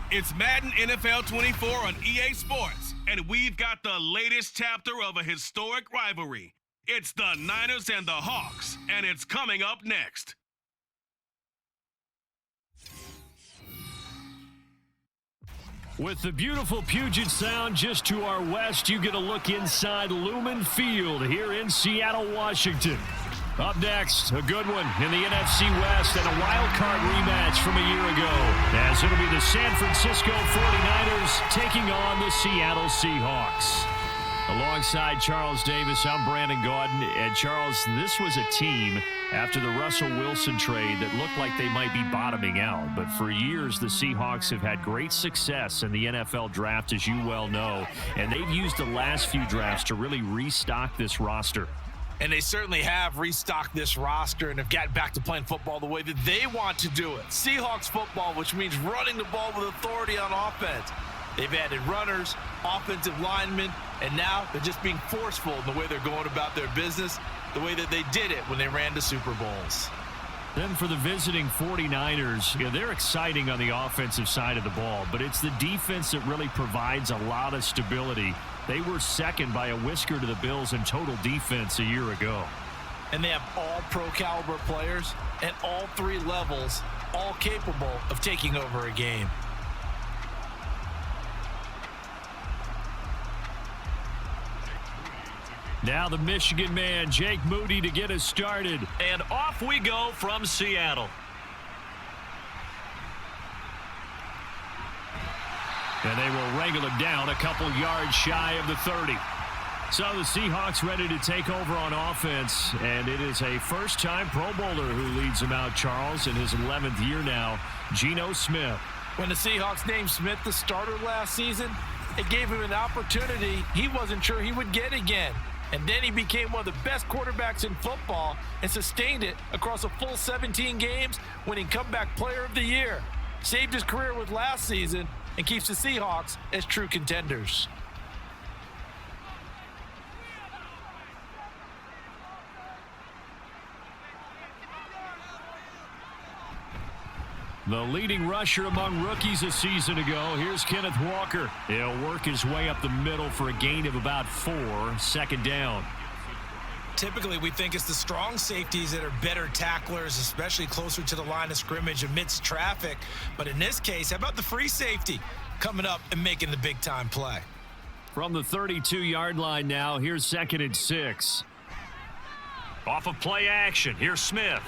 It's Madden NFL 24 on EA Sports, and we've got the latest chapter of a historic rivalry. It's the Niners and the Hawks, and it's coming up next. With the beautiful Puget Sound just to our west, you get a look inside Lumen Field here in Seattle, Washington. Up next, a good one in the NFC West and a wild card rematch from a year ago, as it'll be the San Francisco 49ers taking on the Seattle Seahawks. Alongside Charles Davis, I'm Brandon Gaudin. And Charles, this was a team after the Russell Wilson trade that looked like they might be bottoming out. But for years, the Seahawks have had great success in the NFL draft, as you well know. And they've used the last few drafts to really restock this roster. And they certainly have restocked this roster and have gotten back to playing football the way that they want to do it. Seahawks football, which means running the ball with authority on offense. They've added runners, offensive linemen, and now they're just being forceful in the way they're going about their business, the way that they did it when they ran to Super Bowls. Then for the visiting 49ers, they're exciting on the offensive side of the ball, but it's the defense that really provides a lot of stability. They were second by a whisker to the Bills in total defense a year ago. And they have all pro-caliber players at all three levels, all capable of taking over a game. Now the Michigan man, Jake Moody, to get us started. And off we go from Seattle. And they will wrangle it down a couple yards shy of the 30. So the Seahawks ready to take over on offense, and it is a first-time Pro Bowler who leads them out, Charles, in his 11th year now, Geno Smith. When the Seahawks named Smith the starter last season, it gave him an opportunity he wasn't sure he would get again. And then he became one of the best quarterbacks in football and sustained it across a full 17 games, winning Comeback Player of the Year. Saved his career with last season and keeps the Seahawks as true contenders. The leading rusher among rookies a season ago. Here's Kenneth Walker. He'll work his way up the middle for a gain of about 4, second down. Typically, we think it's the strong safeties that are better tacklers, especially closer to the line of scrimmage amidst traffic. But in this case, how about the free safety coming up and making the big-time play? From the 32-yard line now, here's 2nd and 6. Off of play action, here's Smith.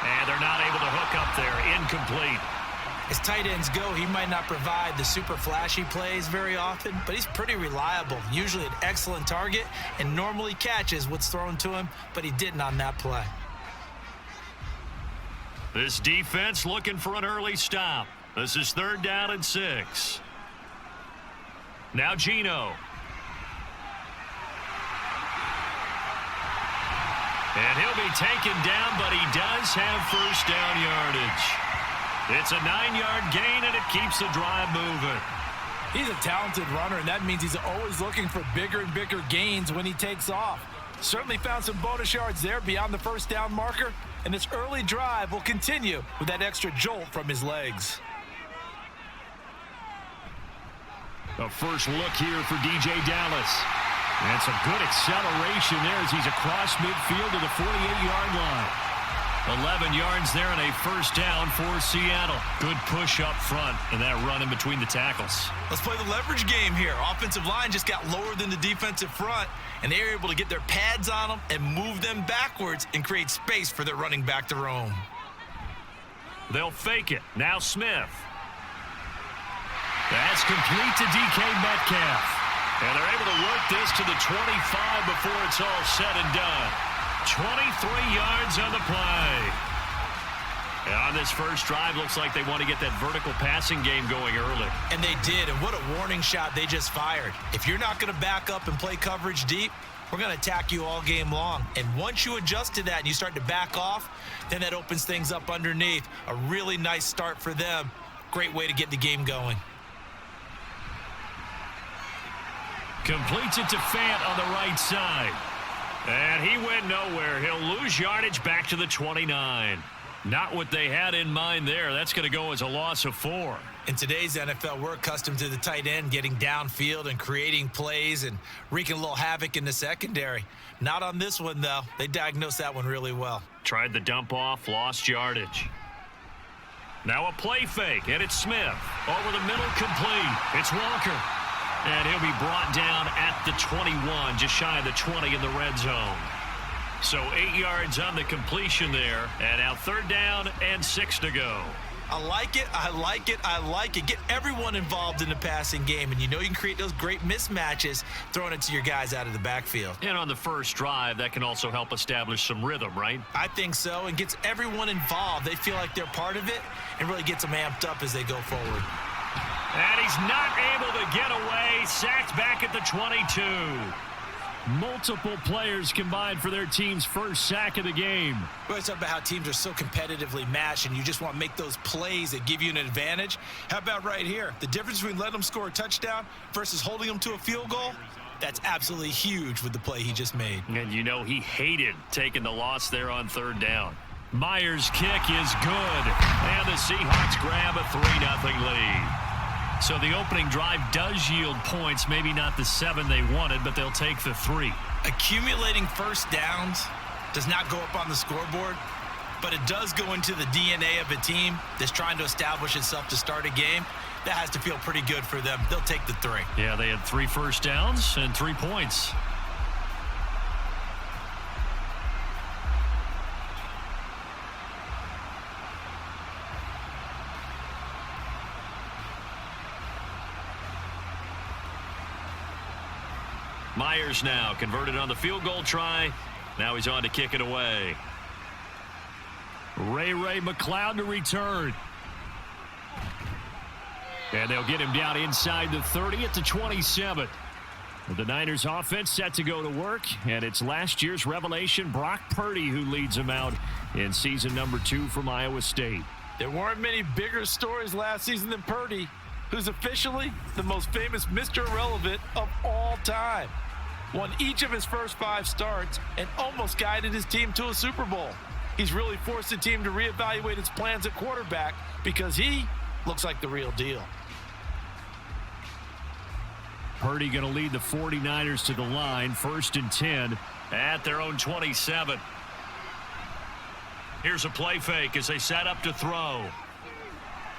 And they're not able to hook up there. Incomplete. As tight ends go, he might not provide the super flashy plays very often, but he's pretty reliable, usually an excellent target, and normally catches what's thrown to him, but he didn't on that play. This defense looking for an early stop. This is 3rd down and 6. Now Geno. And he'll be taken down, but he does have first down yardage. It's a 9-yard gain, and it keeps the drive moving. He's a talented runner, and that means he's always looking for bigger and bigger gains when he takes off. Certainly found some bonus yards there beyond the first down marker, and this early drive will continue with that extra jolt from his legs. A first look here for DJ Dallas. And some good acceleration there as he's across midfield to the 48-yard line. 11 yards there and a first down for Seattle. Good push up front and that run in between the tackles. Let's play the leverage game here. Offensive line just got lower than the defensive front, and they were able to get their pads on them and move them backwards and create space for their running back to roam. They'll fake it. Now Smith. That's complete to DK Metcalf. And they're able to work this to the 25 before it's all said and done. 23 yards on the play. And on this first drive, looks like they want to get that vertical passing game going early. And they did, and what a warning shot they just fired. If you're not going to back up and play coverage deep, we're going to attack you all game long. And once you adjust to that and you start to back off, then that opens things up underneath. A really nice start for them. Great way to get the game going. Completes it to Fant on the right side. And he went nowhere. He'll lose yardage back to the 29. Not what they had in mind there. That's going to go as a loss of 4. In today's NFL, we're accustomed to the tight end getting downfield and creating plays and wreaking a little havoc in the secondary. Not on this one, though. They diagnosed that one really well. Tried the dump off, lost yardage. Now a play fake, and it's Smith. Over the middle, complete. It's Walker. And he'll be brought down at the 21, just shy of the 20 in the red zone. So 8 yards on the completion there, and now 3rd down and 6 to go. I like it, I like it, I like it. Get everyone involved in the passing game, and you know you can create those great mismatches throwing it to your guys out of the backfield. And on the first drive, that can also help establish some rhythm, right? I think so, and gets everyone involved. They feel like they're part of it and really gets them amped up as they go forward. And he's not able to get away. Sacked back at the 22. Multiple players combined for their team's first sack of the game. We always talk about how teams are so competitively matched, and you just want to make those plays that give you an advantage. How about right here? The difference between letting them score a touchdown versus holding them to a field goal? That's absolutely huge with the play he just made. And you know he hated taking the loss there on 3rd down. Myers' kick is good. And the Seahawks grab a 3-0 lead. So the opening drive does yield points, maybe not the 7 they wanted, but they'll take the 3. Accumulating first downs does not go up on the scoreboard, but it does go into the DNA of a team that's trying to establish itself to start a game. That has to feel pretty good for them. They'll take the 3. Yeah, they had 3 first downs and 3 points. Myers now converted on the field goal try. Now he's on to kick it away. Ray McLeod to return. And they'll get him down inside the 30 at the 27. The Niners offense set to go to work, and it's last year's revelation, Brock Purdy, who leads them out in season number 2 from Iowa State. There weren't many bigger stories last season than Purdy, who's officially the most famous Mr. Irrelevant of all time. Won each of his first 5 starts and almost guided his team to a Super Bowl. He's really forced the team to reevaluate its plans at quarterback because he looks like the real deal. Purdy going to lead the 49ers to the line, 1st and 10. At their own 27. Here's a play fake as they set up to throw.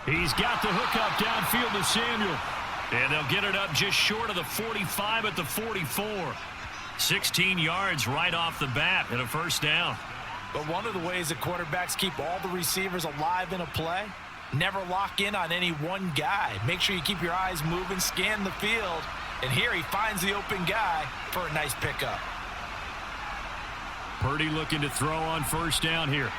He's got the hook up downfield to Samuel. And they'll get it up just short of the 45 at the 44. 16 yards right off the bat and a 1st down. But one of the ways that quarterbacks keep all the receivers alive in a play, never lock in on any one guy. Make sure you keep your eyes moving, scan the field, and here he finds the open guy for a nice pickup. Purdy looking to throw on 1st down here.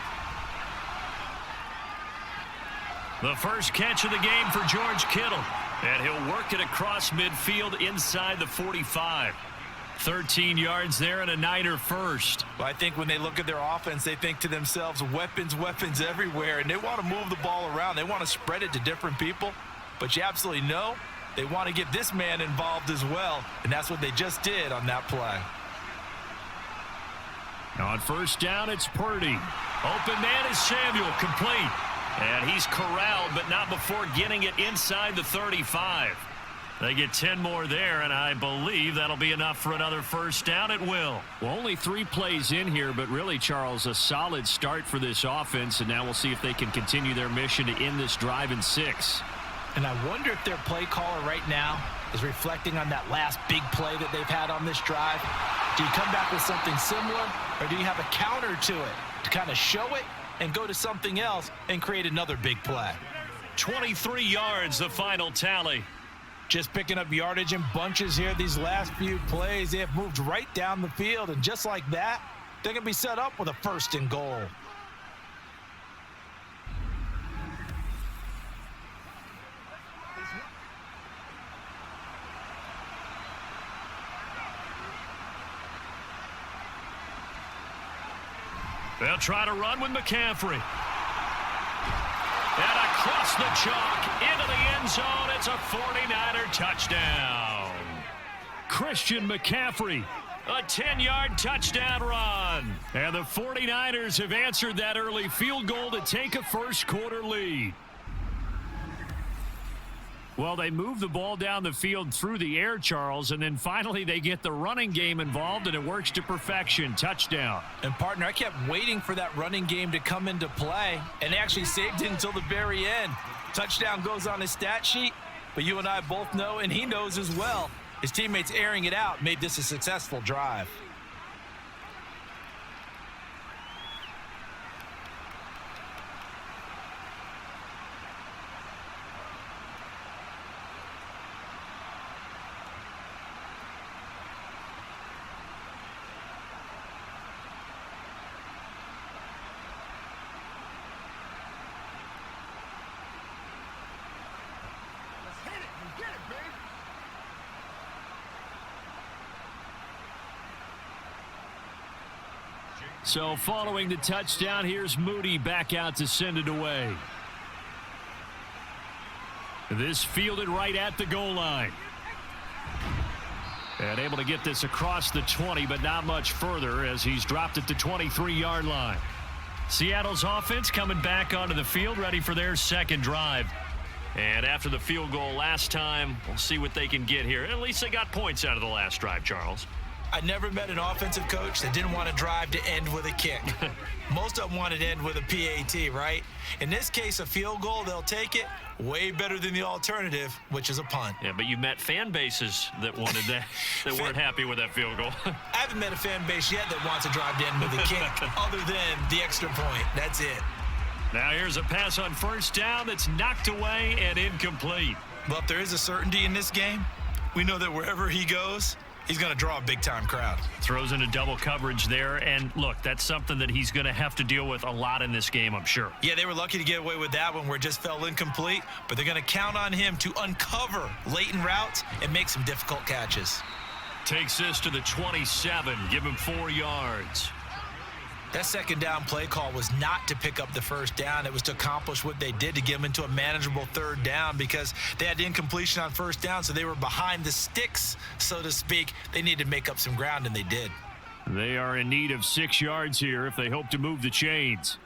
The first catch of the game for George Kittle. And he'll work it across midfield inside the 45. 13 yards there and a Niner first. Well, I think when they look at their offense, they think to themselves, weapons everywhere, and they want to move the ball around. They want to spread it to different people, but you absolutely know they want to get this man involved as well, and that's what they just did on that play. On 1st down, it's Purdy. Open man is Samuel, complete. And he's corralled, but not before getting it inside the 35. They get 10 more there, and I believe that'll be enough for another 1st down. It will. Well, only 3 plays in here, but really, Charles, a solid start for this offense, and now we'll see if they can continue their mission to end this drive in 6. And I wonder if their play caller right now is reflecting on that last big play that they've had on this drive. Do you come back with something similar, or do you have a counter to it to kind of show it and go to something else and create another big play? 23 yards, the final tally. Just picking up yardage in bunches here these last few plays. They have moved right down the field, and just like that, they're going to be set up with a 1st and goal. They'll try to run with McCaffrey. And across the chalk, into the end zone, it's a 49er touchdown. Christian McCaffrey. A 10-yard touchdown run. And the 49ers have answered that early field goal to take a 1st quarter lead. Well, they move the ball down the field through the air, Charles, and then finally they get the running game involved, and it works to perfection. Touchdown. And, partner, I kept waiting for that running game to come into play, and they actually saved it until the very end. Touchdown goes on his stat sheet, but you and I both know, and he knows as well, his teammates airing it out made this a successful drive. So following the touchdown, here's Moody back out to send it away. This fielded right at the goal line. And able to get this across the 20, but not much further as he's dropped it to 23-yard line. Seattle's offense coming back onto the field, ready for their second drive. And after the field goal last time, we'll see what they can get here. At least they got points out of the last drive, Charles. I never met an offensive coach that didn't want to drive to end with a kick. Most of them wanted to end with a PAT, right? In this case, a field goal, they'll take it. Way better than the alternative, which is a punt. Yeah, but you met fan bases that wanted that, that weren't happy with that field goal. I haven't met a fan base yet that wants to drive to end with a kick other than the extra point. That's it. Now here's a pass on first down that's knocked away and incomplete. Well, if there is a certainty in this game, we know that wherever he goes, he's going to draw a big-time crowd. Throws into double coverage there, and look, that's something that he's going to have to deal with a lot in this game, I'm sure. Yeah, they were lucky to get away with that one where it just fell incomplete, but they're going to count on him to uncover latent routes and make some difficult catches. Takes this to the 27, give him 4 yards. That second down play call was not to pick up the first down. It was to accomplish what they did, to get them into a manageable third down, because they had incompletion on first down, so they were behind the sticks, so to speak. They needed to make up some ground, and they did. They are in need of 6 yards here if they hope to move the chains.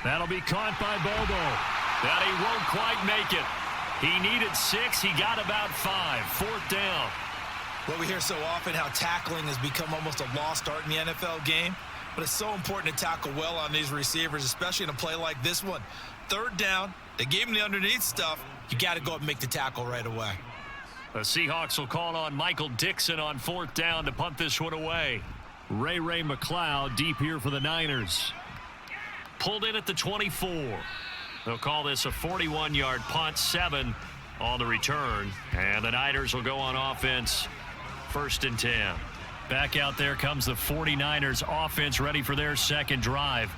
That'll be caught by Bobo. That he won't quite make it. He needed 6. He got about 5. 4th down. Well, we hear so often how tackling has become almost a lost art in the NFL game, but it's so important to tackle well on these receivers, especially in a play like this one. Third down, they gave him the underneath stuff. You got to go up and make the tackle right away. The Seahawks will call on Michael Dixon on 4th down to punt this one away. Ray McLeod deep here for the Niners. Pulled in at the 24. They'll call this a 41-yard punt, 7 on the return, and the Niners will go on offense. 1st and 10. Back out there comes the 49ers offense, ready for their second drive.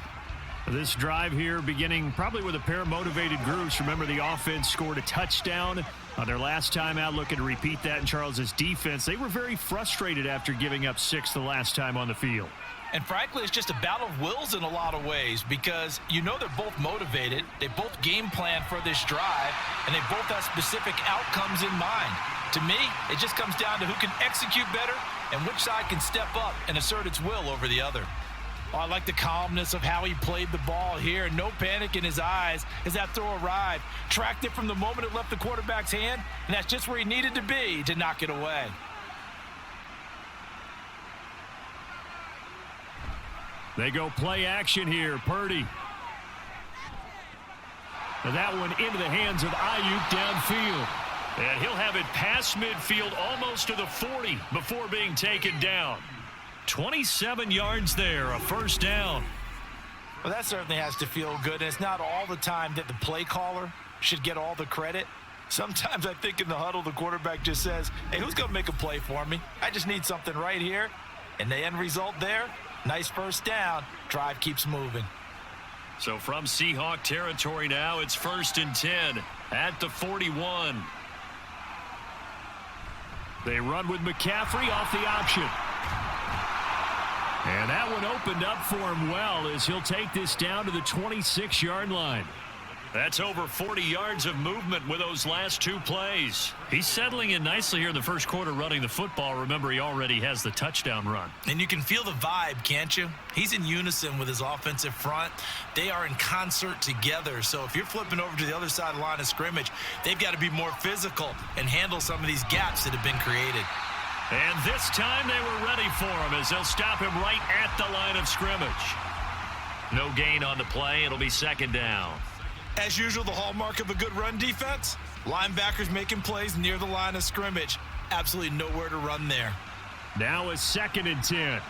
This drive here beginning probably with a pair of motivated groups. Remember, the offense scored a touchdown on their last time out. Looking to repeat that in Charles's defense. They were very frustrated after giving up 6 the last time on the field. And frankly, it's just a battle of wills in a lot of ways, because you know they're both motivated. They both game plan for this drive, and they both have specific outcomes in mind. To me, it just comes down to who can execute better and which side can step up and assert its will over the other. Oh, I like the calmness of how he played the ball here. No panic in his eyes as that throw arrived. Tracked it from the moment it left the quarterback's hand, and that's just where he needed to be to knock it away. They go play action here. Purdy. And that one into the hands of Ayuk downfield. And he'll have it past midfield almost to the 40 before being taken down. 27 yards there, a 1st down. Well, that certainly has to feel good. And it's not all the time that the play caller should get all the credit. Sometimes I think in the huddle, the quarterback just says, hey, who's going to make a play for me? I just need something right here. And the end result there, nice 1st down. Drive keeps moving. So from Seahawk territory now, it's 1st and 10 at the 41. They run with McCaffrey off the option. And that one opened up for him well as he'll take this down to the 26-yard line. That's over 40 yards of movement with those last two plays. He's settling in nicely here in the first quarter running the football. Remember, he already has the touchdown run. And you can feel the vibe, can't you? He's in unison with his offensive front. They are in concert together. So if you're flipping over to the other side of the line of scrimmage, they've got to be more physical and handle some of these gaps that have been created. And this time they were ready for him as they'll stop him right at the line of scrimmage. No gain on the play. It'll be second down. As usual, the hallmark of a good run defense, linebackers making plays near the line of scrimmage. Absolutely nowhere to run there. Now it's 2nd and 10.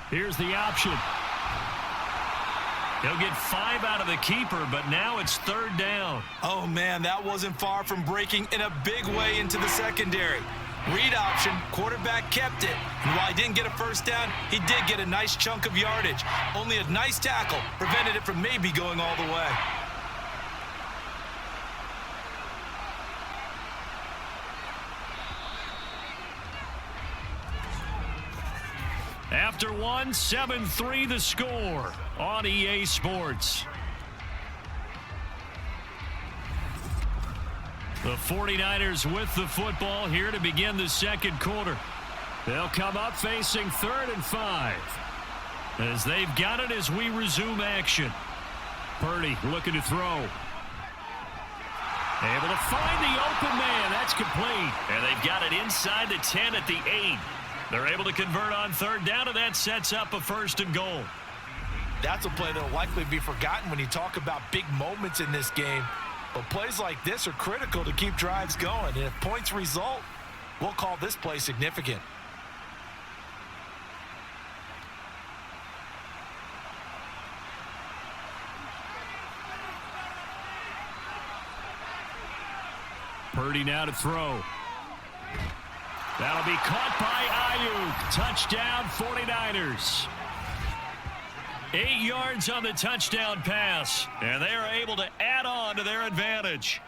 Here's the option. He'll get 5 out of the keeper, but now it's 3rd down. Oh, man, that wasn't far from breaking in a big way into the secondary. Read option, quarterback kept it. And while he didn't get a first down, he did get a nice chunk of yardage. Only a nice tackle prevented it from maybe going all the way. After one, 7-3 the score on EA Sports. The 49ers with the football here to begin the second quarter. They'll come up facing 3rd and 5. As they've got it as we resume action. Purdy looking to throw. Able to find the open man. That's complete. And they've got it inside the 10 at the 8. They're able to convert on 3rd down, and that sets up a 1st and goal. That's a play that will likely be forgotten when you talk about big moments in this game. But plays like this are critical to keep drives going. And if points result, we'll call this play significant. Purdy now to throw. That'll be caught by Ayuk. Touchdown 49ers. 8 yards on the touchdown pass, and they are able to add on to their advantage.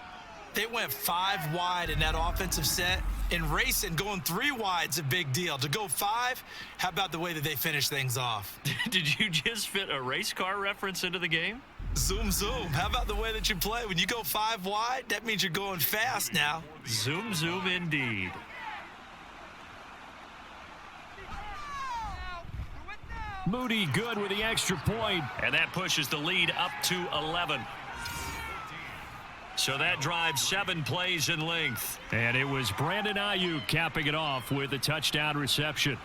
They went 5 wide in that offensive set. And racing, going 3 wide's a big deal. To go 5, how about the way that they finish things off? Did you just fit a race car reference into the game? Zoom, zoom. How about the way that you play? When you go 5 wide, that means you're going fast now. Zoom, zoom indeed. Moody good with the extra point. And that pushes the lead up to 11. So that drives 7 plays in length. And it was Brandon Ayuk capping it off with a touchdown reception.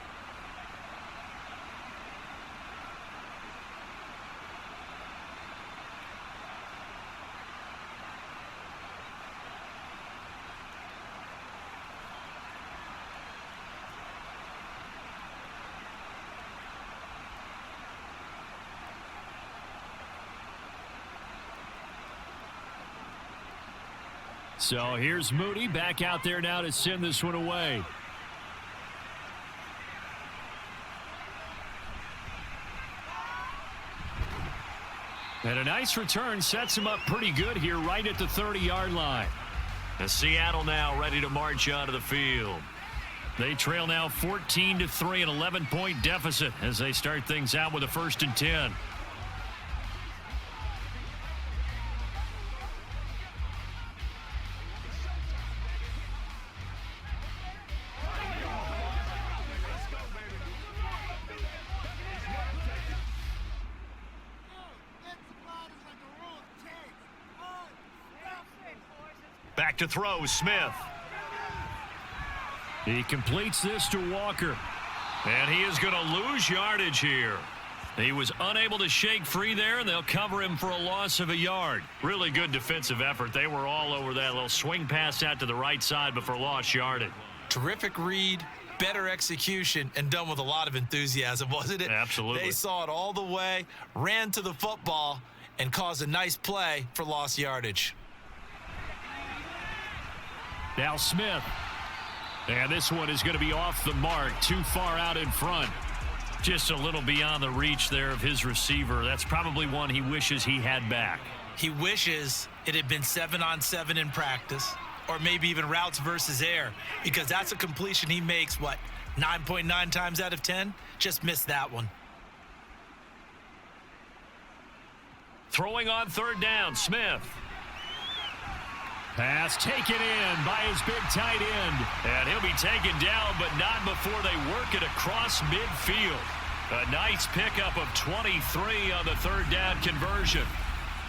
So here's Moody back out there now to send this one away. And a nice return sets him up pretty good here right at the 30-yard line. And Seattle now ready to march onto the field. They trail now 14-3, an 11-point deficit as they start things out with a 1st and 10. Back to throw, Smith. He completes this to Walker. And he is going to lose yardage here. He was unable to shake free there, and they'll cover him for a loss of a yard. Really good defensive effort. They were all over that little swing pass out to the right side before lost yardage. Terrific read, better execution, and done with a lot of enthusiasm, wasn't it? Absolutely. They saw it all the way, ran to the football, and caused a nice play for lost yardage. Now Smith. And this one is going to be off the mark, too far out in front. Just a little beyond the reach there of his receiver. That's probably one he wishes he had back. He wishes it had been 7-on-7 in practice, or maybe even routes versus air, because that's a completion he makes, 9.9 times out of 10? Just missed that one. Throwing on third down, Smith. Pass taken in by his big tight end. And he'll be taken down, but not before they work it across midfield. A nice pickup of 23 on the third down conversion.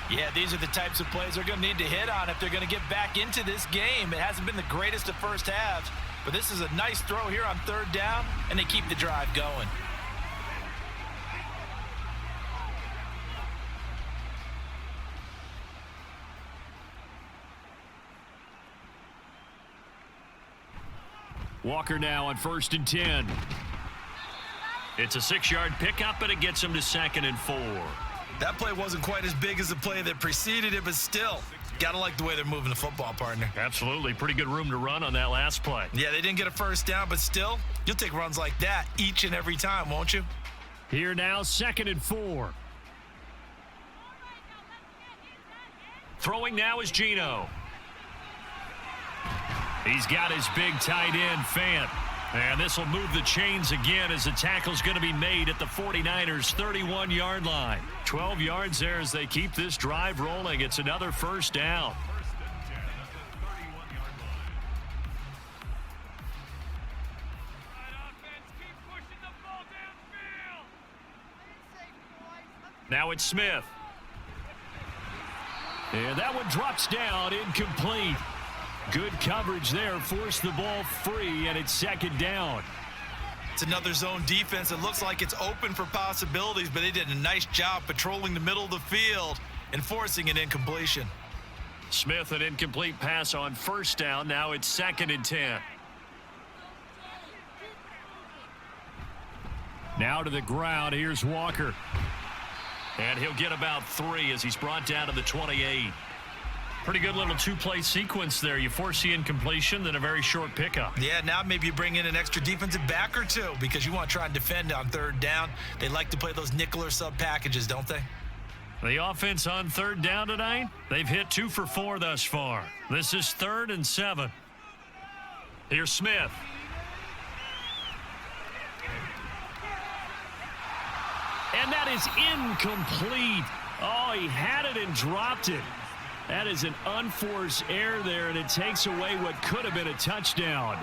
Yeah, these are the types of plays they're going to need to hit on if they're going to get back into this game. It hasn't been the greatest of first halves, but this is a nice throw here on third down, and they keep the drive going. Walker now on 1st and 10. It's a 6-yard pickup, but it gets him to 2nd and 4. That play wasn't quite as big as the play that preceded it, but still, got to like the way they're moving the football, partner. Absolutely. Pretty good room to run on that last play. Yeah, they didn't get a first down, but still, you'll take runs like that each and every time, won't you? Here now, 2nd and 4. Throwing now is Geno. He's got his big tight end, Fant. And this will move the chains again as the tackle's going to be made at the 49ers' 31-yard line. 12 yards there as they keep this drive rolling. It's another first down. Now it's Smith. And that one drops down, incomplete. Good coverage there, forced the ball free, and it's 2nd down. It's another zone defense. It looks like it's open for possibilities, but they did a nice job patrolling the middle of the field and forcing an incompletion. Smith, an incomplete pass on 1st down. Now it's 2nd and 10. Now to the ground. Here's Walker. And he'll get about 3 as he's brought down to the 28. Pretty good little 2-play sequence there. You force the incompletion, then a very short pickup. Yeah, now maybe you bring in an extra defensive back or two because you want to try and defend on 3rd down. They like to play those nickel or sub packages, don't they? The offense on 3rd down tonight, they've hit 2 for 4 thus far. This is 3rd and 7. Here's Smith. And that is incomplete. Oh, he had it and dropped it. That is an unforced error there, and it takes away what could have been a touchdown.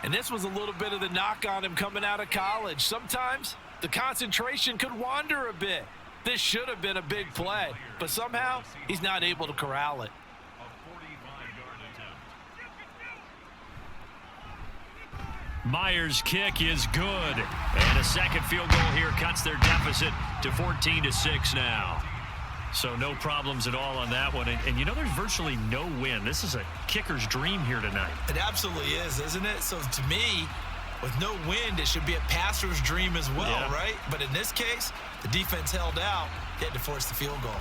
And this was a little bit of the knock on him coming out of college. Sometimes the concentration could wander a bit. This should have been a big play, but somehow he's not able to corral it. Myers' kick is good. And a second field goal here cuts their deficit to 14-6 now. So no problems at all on that one. And you know there's virtually no wind. This is a kicker's dream here tonight. It absolutely is, isn't it? So to me, with no wind, it should be a passer's dream as well, right? But in this case, the defense held out. They had to force the field goal.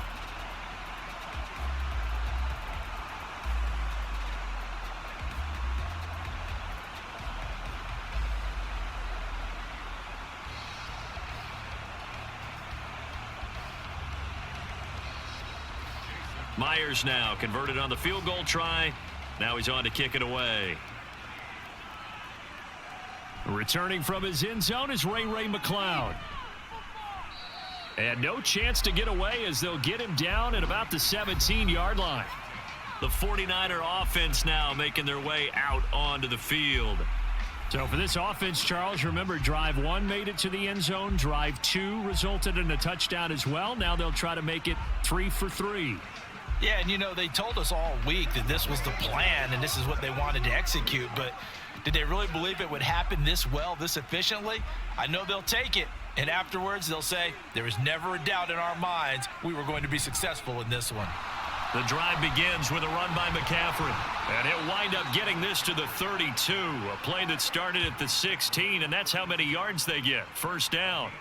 Myers now converted on the field goal try. Now he's on to kick it away. Returning from his end zone is Ray McCloud. And no chance to get away as they'll get him down at about the 17-yard line. The 49er offense now making their way out onto the field. So for this offense, Charles, remember drive 1 made it to the end zone. Drive 2 resulted in a touchdown as well. Now they'll try to make it 3 for 3. Yeah, and you know, they told us all week that this was the plan and this is what they wanted to execute, but did they really believe it would happen this well, this efficiently? I know they'll take it, and afterwards they'll say, there was never a doubt in our minds we were going to be successful in this one. The drive begins with a run by McCaffrey, and he'll wind up getting this to the 32, a play that started at the 16, and that's how many yards they get. First down.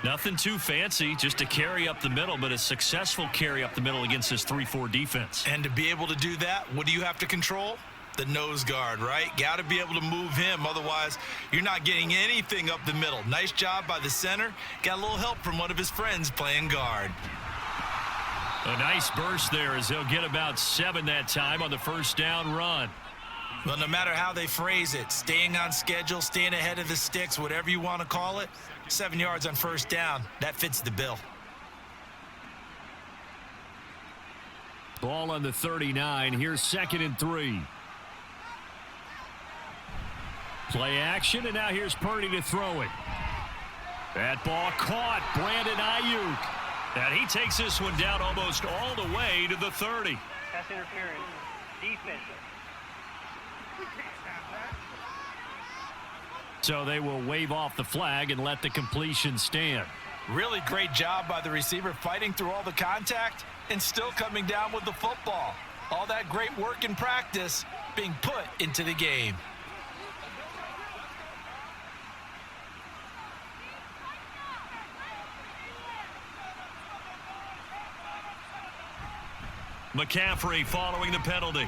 Nothing too fancy, just a carry up the middle, but a successful carry up the middle against this 3-4 defense. And to be able to do that, what do you have to control? The nose guard, right? Got to be able to move him. Otherwise, you're not getting anything up the middle. Nice job by the center. Got a little help from one of his friends playing guard. A nice burst there as they'll get about 7 that time on the first down run. Well, no matter how they phrase it, staying on schedule, staying ahead of the sticks, whatever you want to call it, 7 yards on first down, that fits the bill. Ball on the 39. Here's 2nd and 3. Play action, and now here's Purdy to throw it. That ball caught. Brandon Ayuk. And he takes this one down almost all the way to the 30. Pass interference. Defense. So they will wave off the flag and let the completion stand. Really great job by the receiver fighting through all the contact and still coming down with the football. All that great work in practice being put into the game. McCaffrey following the penalty.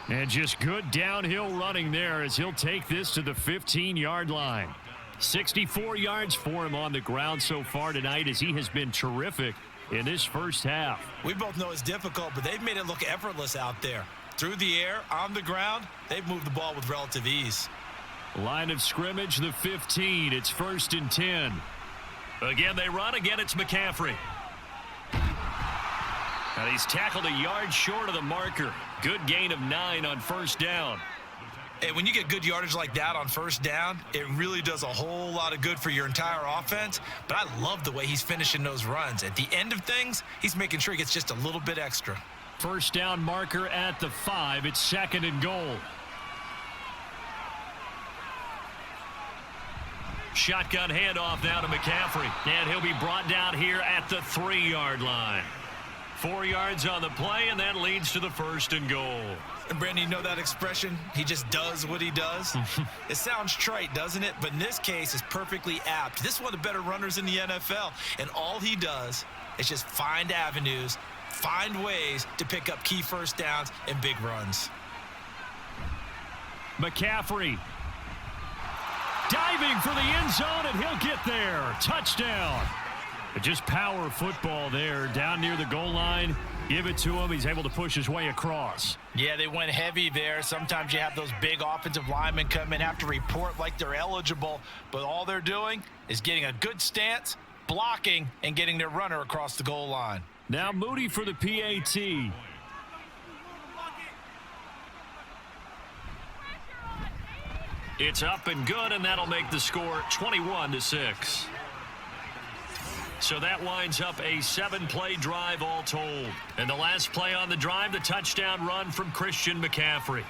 And just good downhill running there as he'll take this to the 15-yard line. 64 yards for him on the ground so far tonight as he has been terrific in this first half. We both know it's difficult, but they've made it look effortless out there. Through the air, on the ground, they've moved the ball with relative ease. Line of scrimmage, the 15. It's 1st and 10. Again, they run. Again, it's McCaffrey. And he's tackled a yard short of the marker. Good gain of 9 on 1st down. And when you get good yardage like that on 1st down, it really does a whole lot of good for your entire offense. But I love the way he's finishing those runs. At the end of things, he's making sure he gets just a little bit extra. 1st down marker at the 5. It's 2nd and goal. Shotgun handoff now to McCaffrey. And he'll be brought down here at the 3-yard line. 4 yards on the play, and that leads to the 1st and goal. And Brandon, you know that expression? He just does what he does. It sounds trite, doesn't it? But in this case, it's perfectly apt. This is one of the better runners in the NFL, and all he does is just find avenues, find ways to pick up key 1st downs and big runs. McCaffrey diving for the end zone, and he'll get there. Touchdown. Just power football there down near the goal line. Give it to him. He's able to push his way across. Yeah, they went heavy there. Sometimes you have those big offensive linemen come in, have to report like they're eligible, but all they're doing is getting a good stance, blocking, and getting their runner across the goal line. Now Moody for the PAT. It's up and good, and that'll make the score 21-6. So that winds up a 7-play drive all told. And the last play on the drive, the touchdown run from Christian McCaffrey.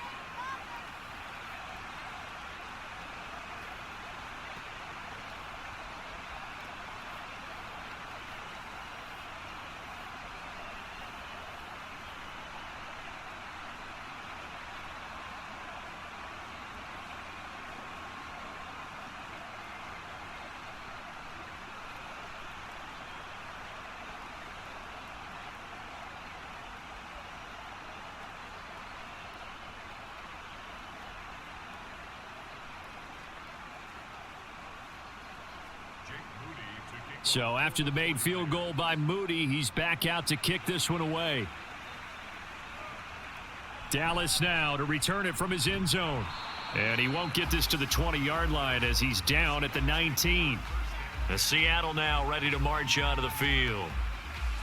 So after the made field goal by Moody, he's back out to kick this one away. Dallas now to return it from his end zone. And he won't get this to the 20-yard line as he's down at the 19. The Seattle now ready to march onto the field.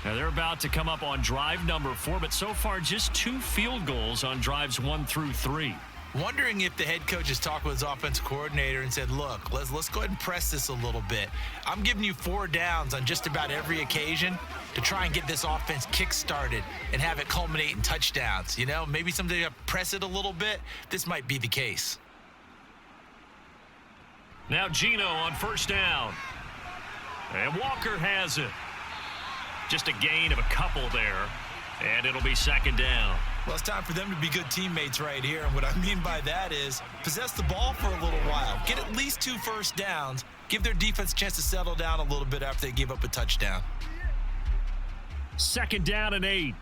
Now they're about to come up on drive number 4, but so far just 2 field goals on drives 1 through 3. Wondering if the head coach has talked with his offensive coordinator and said, look, let's go ahead and press this a little bit. I'm giving you 4 downs on just about every occasion to try and get this offense kick-started and have it culminate in touchdowns. You know, maybe someday press it a little bit. This might be the case. Now Geno on 1st down. And Walker has it. Just a gain of a couple there. And it'll be 2nd down. Well, it's time for them to be good teammates right here. And what I mean by that is possess the ball for a little while. Get at least 2 first downs. Give their defense a chance to settle down a little bit after they give up a touchdown. 2nd down and 8.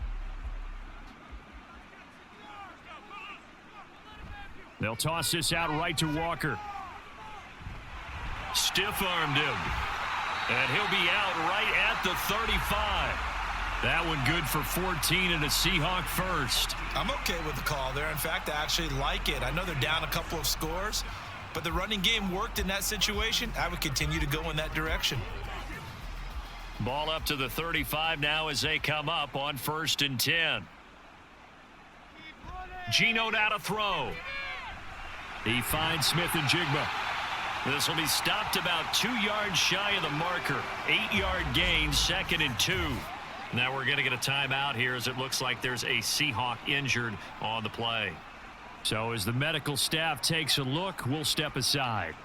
They'll toss this out right to Walker. Stiff-armed him. And he'll be out right at the 35. That one good for 14 and a Seahawk first. I'm okay with the call there. In fact, I actually like it. I know they're down a couple of scores, but the running game worked in that situation. I would continue to go in that direction. Ball up to the 35 now as they come up on 1st and 10. Geno now to throw. He finds Smith and Jigba. This will be stopped about 2 yards shy of the marker. 8-yard gain, 2nd and 2. Now we're going to get a timeout here as it looks like there's a Seahawk injured on the play. So as the medical staff takes a look, we'll step aside.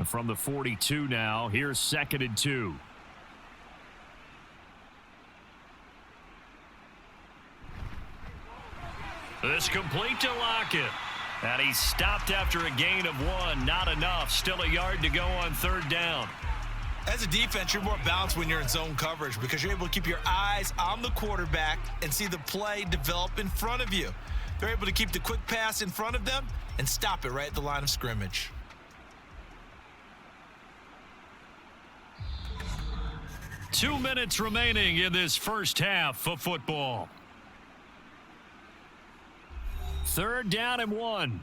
From the 42 now, here's 2nd and 2. This complete to Lockett. And he stopped after a gain of 1. Not enough. Still a yard to go on 3rd down. As a defense, you're more balanced when you're in zone coverage because you're able to keep your eyes on the quarterback and see the play develop in front of you. They're able to keep the quick pass in front of them and stop it right at the line of scrimmage. Two minutes remaining in this first half of football. 3rd down and 1.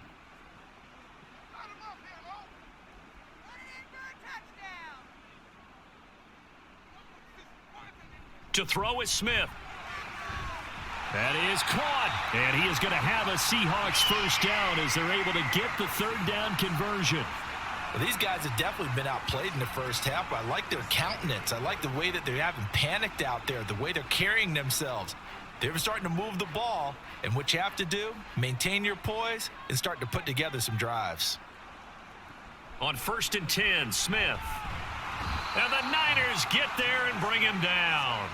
To throw is Smith. That is caught. And he is going to have a Seahawks first down as they're able to get the 3rd down conversion. Well, these guys have definitely been outplayed in the first half, but I like their countenance. I like the way that they haven't panicked out there, the way they're carrying themselves. They're starting to move the ball, and what you have to do, maintain your poise and start to put together some drives. On 1st and 10, Smith. And the Niners get there and bring him down.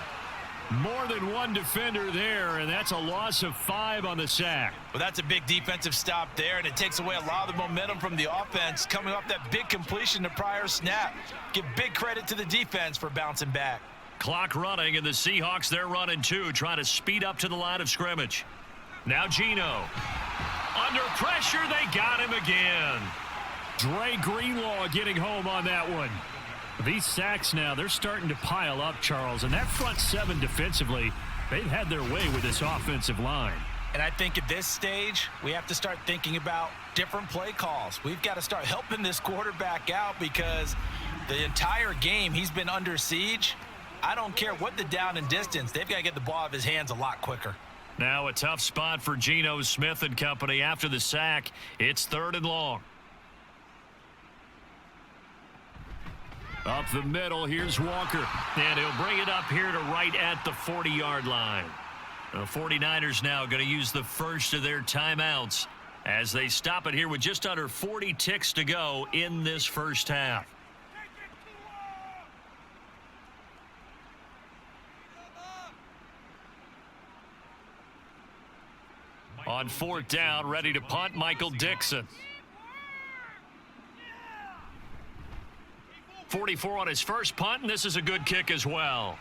More than one defender there, and that's a loss of 5 on the sack. Well, that's a big defensive stop there, and it takes away a lot of the momentum from the offense coming off that big completion the prior snap. Give big credit to the defense for bouncing back. Clock running, and the Seahawks, they're running too, trying to speed up to the line of scrimmage. Now Geno. Under pressure, they got him again. Dre Greenlaw getting home on that one. These sacks now, they're starting to pile up, Charles. And that front 7 defensively, they've had their way with this offensive line. And I think at this stage, we have to start thinking about different play calls. We've got to start helping this quarterback out because the entire game he's been under siege. I don't care what the down and distance. They've got to get the ball out of his hands a lot quicker. Now a tough spot for Geno Smith and company after the sack. It's 3rd and long. Up the middle, here's Walker. And he'll bring it up here to right at the 40-yard line. The 49ers now going to use the first of their timeouts as they stop it here with just under 40 ticks to go in this first half. On 4th down, ready to punt, Michael Dixon. 44 on his first punt, and this is a good kick as well.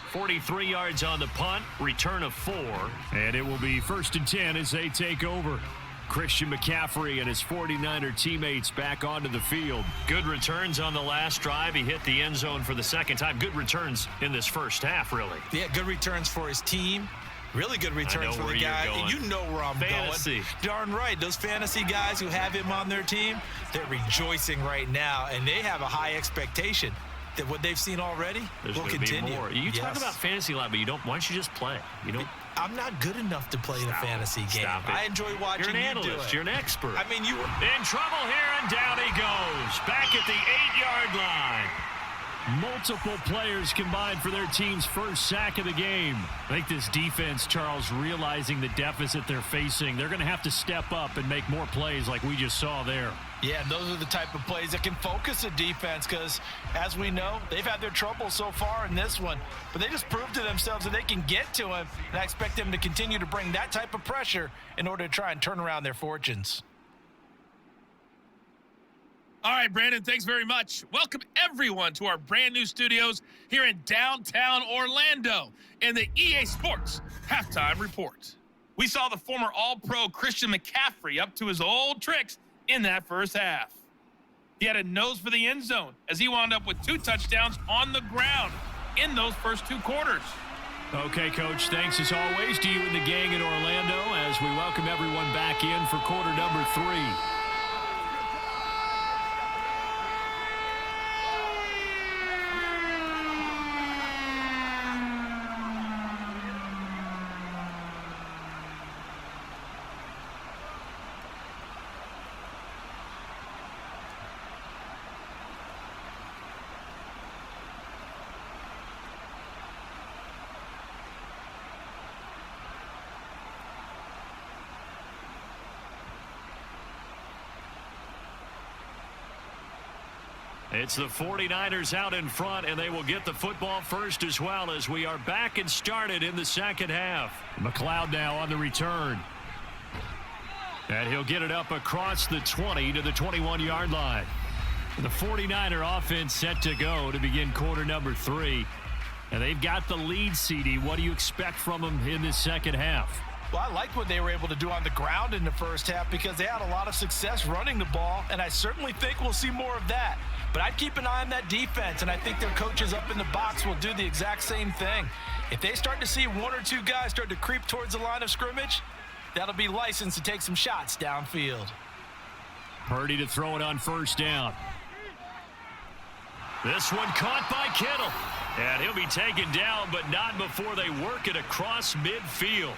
43 yards on the punt, return of 4. And it will be 1st and 10 as they take over. Christian McCaffrey and his 49er teammates back onto the field. Good returns on the last drive. He hit the end zone for the 2nd time. Good returns in this first half, really. Yeah, good returns for his team. Really good returns for the guy. You know where I'm going. Darn right. Those fantasy guys who have him on their team, they're rejoicing right now, and they have a high expectation that what they've seen already will continue. More. You talk about fantasy a lot, but you don't. Why don't you just play? You don't. I'm not good enough to play in a fantasy game. I enjoy watching you do it. You're an analyst. You're an expert. I mean, you were in trouble here, and down he goes. Back at the 8-yard line. Multiple players combined for their team's first sack of the game. I think this defense, Charles, realizing the deficit they're facing, they're going to have to step up and make more plays like we just saw there. Yeah, those are the type of plays that can focus a defense because, as we know, they've had their trouble so far in this one. But they just proved to themselves that they can get to him, and I expect them to continue to bring that type of pressure in order to try and turn around their fortunes. All right, Brandon, thanks very much. Welcome, everyone, to our brand new studios here in downtown Orlando in the EA Sports Halftime Report. We saw the former All-Pro Christian McCaffrey up to his old tricks in that first half. He had a nose for the end zone as he wound up with 2 touchdowns on the ground in those first 2 quarters. Okay, Coach, thanks as always to you and the gang in Orlando as we welcome everyone back in for quarter number 3. It's the 49ers out in front, and they will get the football first as well as we are back and started in the second half. McLeod now on the return. And he'll get it up across the 20 to the 21-yard line. The 49er offense set to go to begin quarter number 3. And they've got the lead, CD. What do you expect from them in this second half? Well, I liked what they were able to do on the ground in the first half because they had a lot of success running the ball, and I certainly think we'll see more of that. But I'd keep an eye on that defense, and I think their coaches up in the box will do the exact same thing. If they start to see 1 or 2 guys start to creep towards the line of scrimmage, that'll be licensed to take some shots downfield. Purdy to throw it on first down. This one caught by Kittle. And he'll be taken down, but not before they work it across midfield.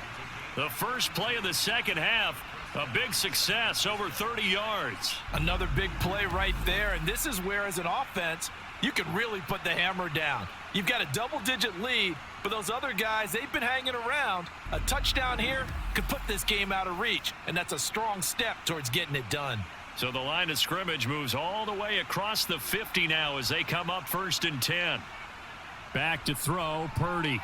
The first play of the second half, a big success, over 30 yards. Another big play right there, and this is where, as an offense, you can really put the hammer down. You've got a double-digit lead, but those other guys, they've been hanging around. A touchdown here could put this game out of reach, and that's a strong step towards getting it done. So the line of scrimmage moves all the way across the 50 now as they come up 1st and 10. Back to throw, Purdy.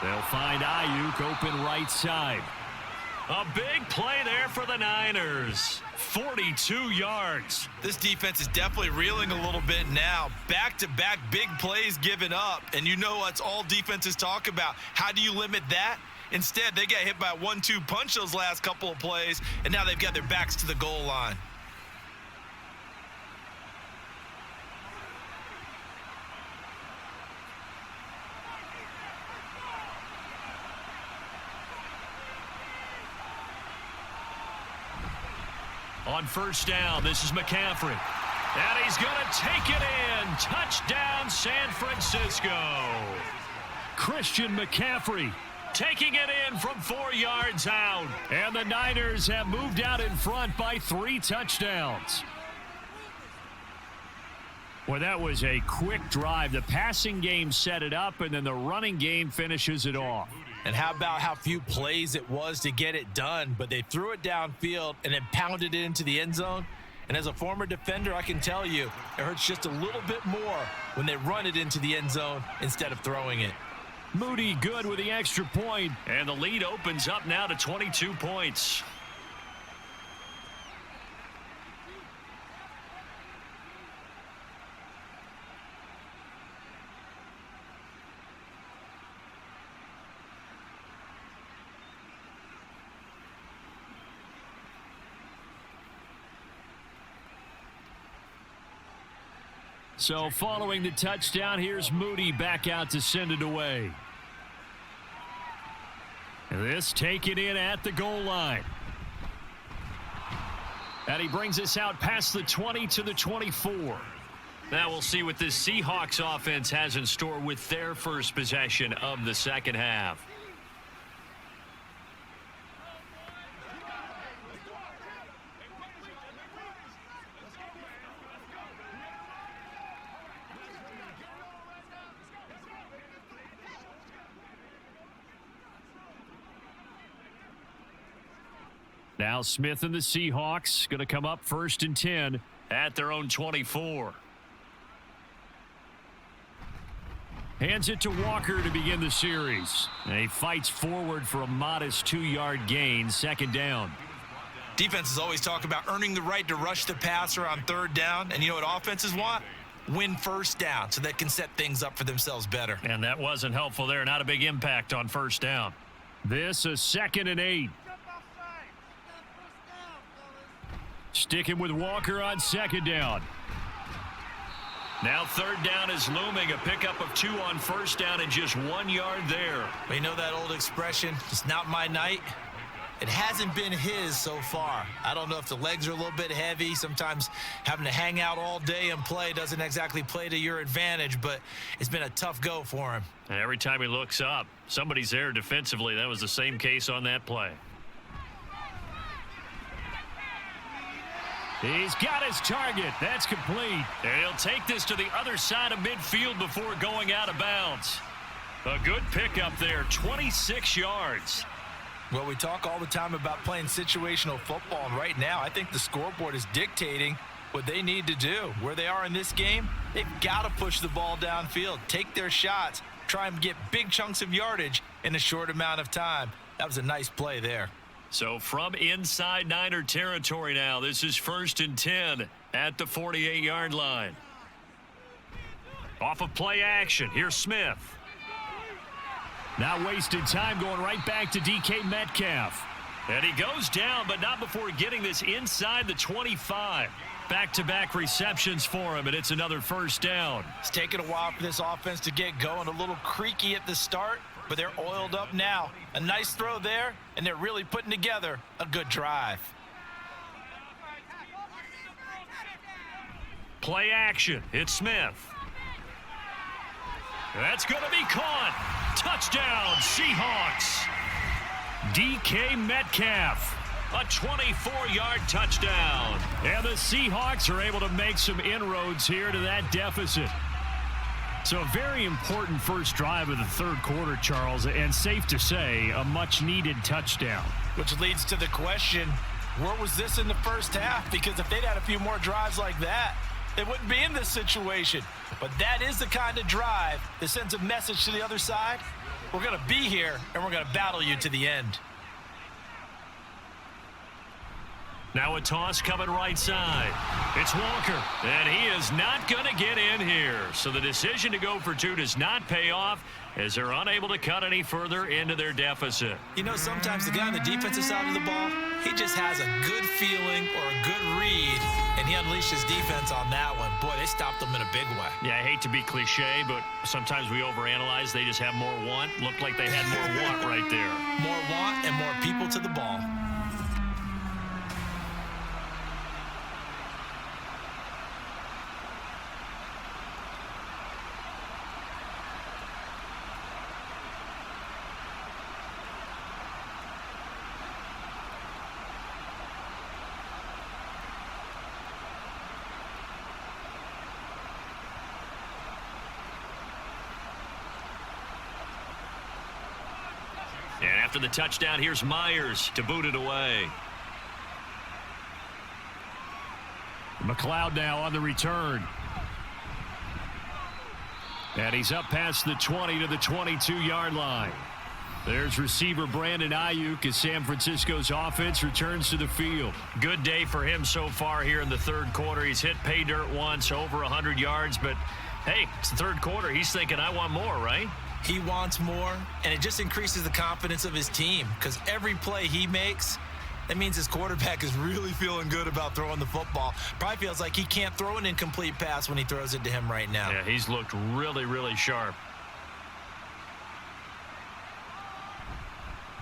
They'll find Ayuk open right side. A big play there for the Niners. 42 yards. This defense is definitely reeling a little bit now. Back-to-back big plays given up. And you know what's all defenses talk about. How do you limit that? Instead, they got hit by a 1-2 punch those last couple of plays, and now they've got their backs to the goal line. On first down, this is McCaffrey. And he's going to take it in. Touchdown, San Francisco. Christian McCaffrey taking it in from 4 yards out. And the Niners have moved out in front by 3 touchdowns. Well, that was a quick drive. The passing game set it up, and then the running game finishes it off. And how about how few plays it was to get it done, but they threw it downfield and then pounded it into the end zone. And as a former defender, I can tell you, it hurts just a little bit more when they run it into the end zone instead of throwing it. Moody good with the extra point, and the lead opens up now to 22 points. So following the touchdown, here's Moody back out to send it away. And this taken in at the goal line. And he brings us out past the 20 to the 24. Now we'll see what this Seahawks offense has in store with their first possession of the second half. Now Smith and the Seahawks going to come up 1st and 10 at their own 24. Hands it to Walker to begin the series. And he fights forward for a modest 2-yard gain, 2nd down. Defenses always talk about earning the right to rush the passer on 3rd down. And you know what offenses want? Win 1st down so they can set things up for themselves better. And that wasn't helpful there. Not a big impact on 1st down. This a 2nd and 8. Sticking with Walker on second down. Now third down is looming. A pickup of 2 on first down and just 1 yard there. We know that old expression, it's not my night. It hasn't been his so far. I don't know if the legs are a little bit heavy. Sometimes having to hang out all day and play doesn't exactly play to your advantage, but it's been a tough go for him. And every time he looks up, somebody's there defensively. That was the same case on that play. He's got his target. That's complete. And he'll take this to the other side of midfield before going out of bounds. A good pickup there, 26 yards. Well, we talk all the time about playing situational football, and right now I think the scoreboard is dictating what they need to do. Where they are in this game, they've got to push the ball downfield, take their shots, try and get big chunks of yardage in a short amount of time. That was a nice play there. So from inside Niner territory now, this is 1st and 10 at the 48-yard line. Off of play action, here's Smith. Not wasting time, going right back to DK Metcalf. And he goes down, but not before getting this inside the 25. Back-to-back receptions for him, and it's another first down. It's taken a while for this offense to get going. A little creaky at the start, but they're oiled up now. A nice throw there, and they're really putting together a good drive. Play action. It's Smith. That's going to be caught. Touchdown, Seahawks. DK Metcalf. A 24-yard touchdown. And the Seahawks are able to make some inroads here to that deficit. So a very important first drive of the third quarter, Charles, and safe to say, a much-needed touchdown. Which leads to the question, where was this in the first half? Because if they'd had a few more drives like that, they wouldn't be in this situation. But that is the kind of drive that sends a message to the other side. We're going to be here, and we're going to battle you to the end. Now a toss coming right side. It's Walker, and he is not going to get in here. So the decision to go for 2 does not pay off as they're unable to cut any further into their deficit. You know, sometimes the guy on the defensive side of the ball, he just has a good feeling or a good read, and he unleashed his defense on that one. Boy, they stopped them in a big way. Yeah, I hate to be cliche, but sometimes we overanalyze. They just have more want. Looked like they had more want right there. More want and more people to the ball. And after the touchdown, here's Myers to boot it away. McLeod now on the return. And he's up past the 20 to the 22-yard line. There's receiver Brandon Ayuk as San Francisco's offense returns to the field. Good day for him so far here in the third quarter. He's hit pay dirt once, over 100 yards. But, hey, it's the third quarter. He's thinking, I want more, right? He wants more, and it just increases the confidence of his team because every play he makes, that means his quarterback is really feeling good about throwing the football. Probably feels like he can't throw an incomplete pass when he throws it to him right now. Yeah, he's looked really, really sharp.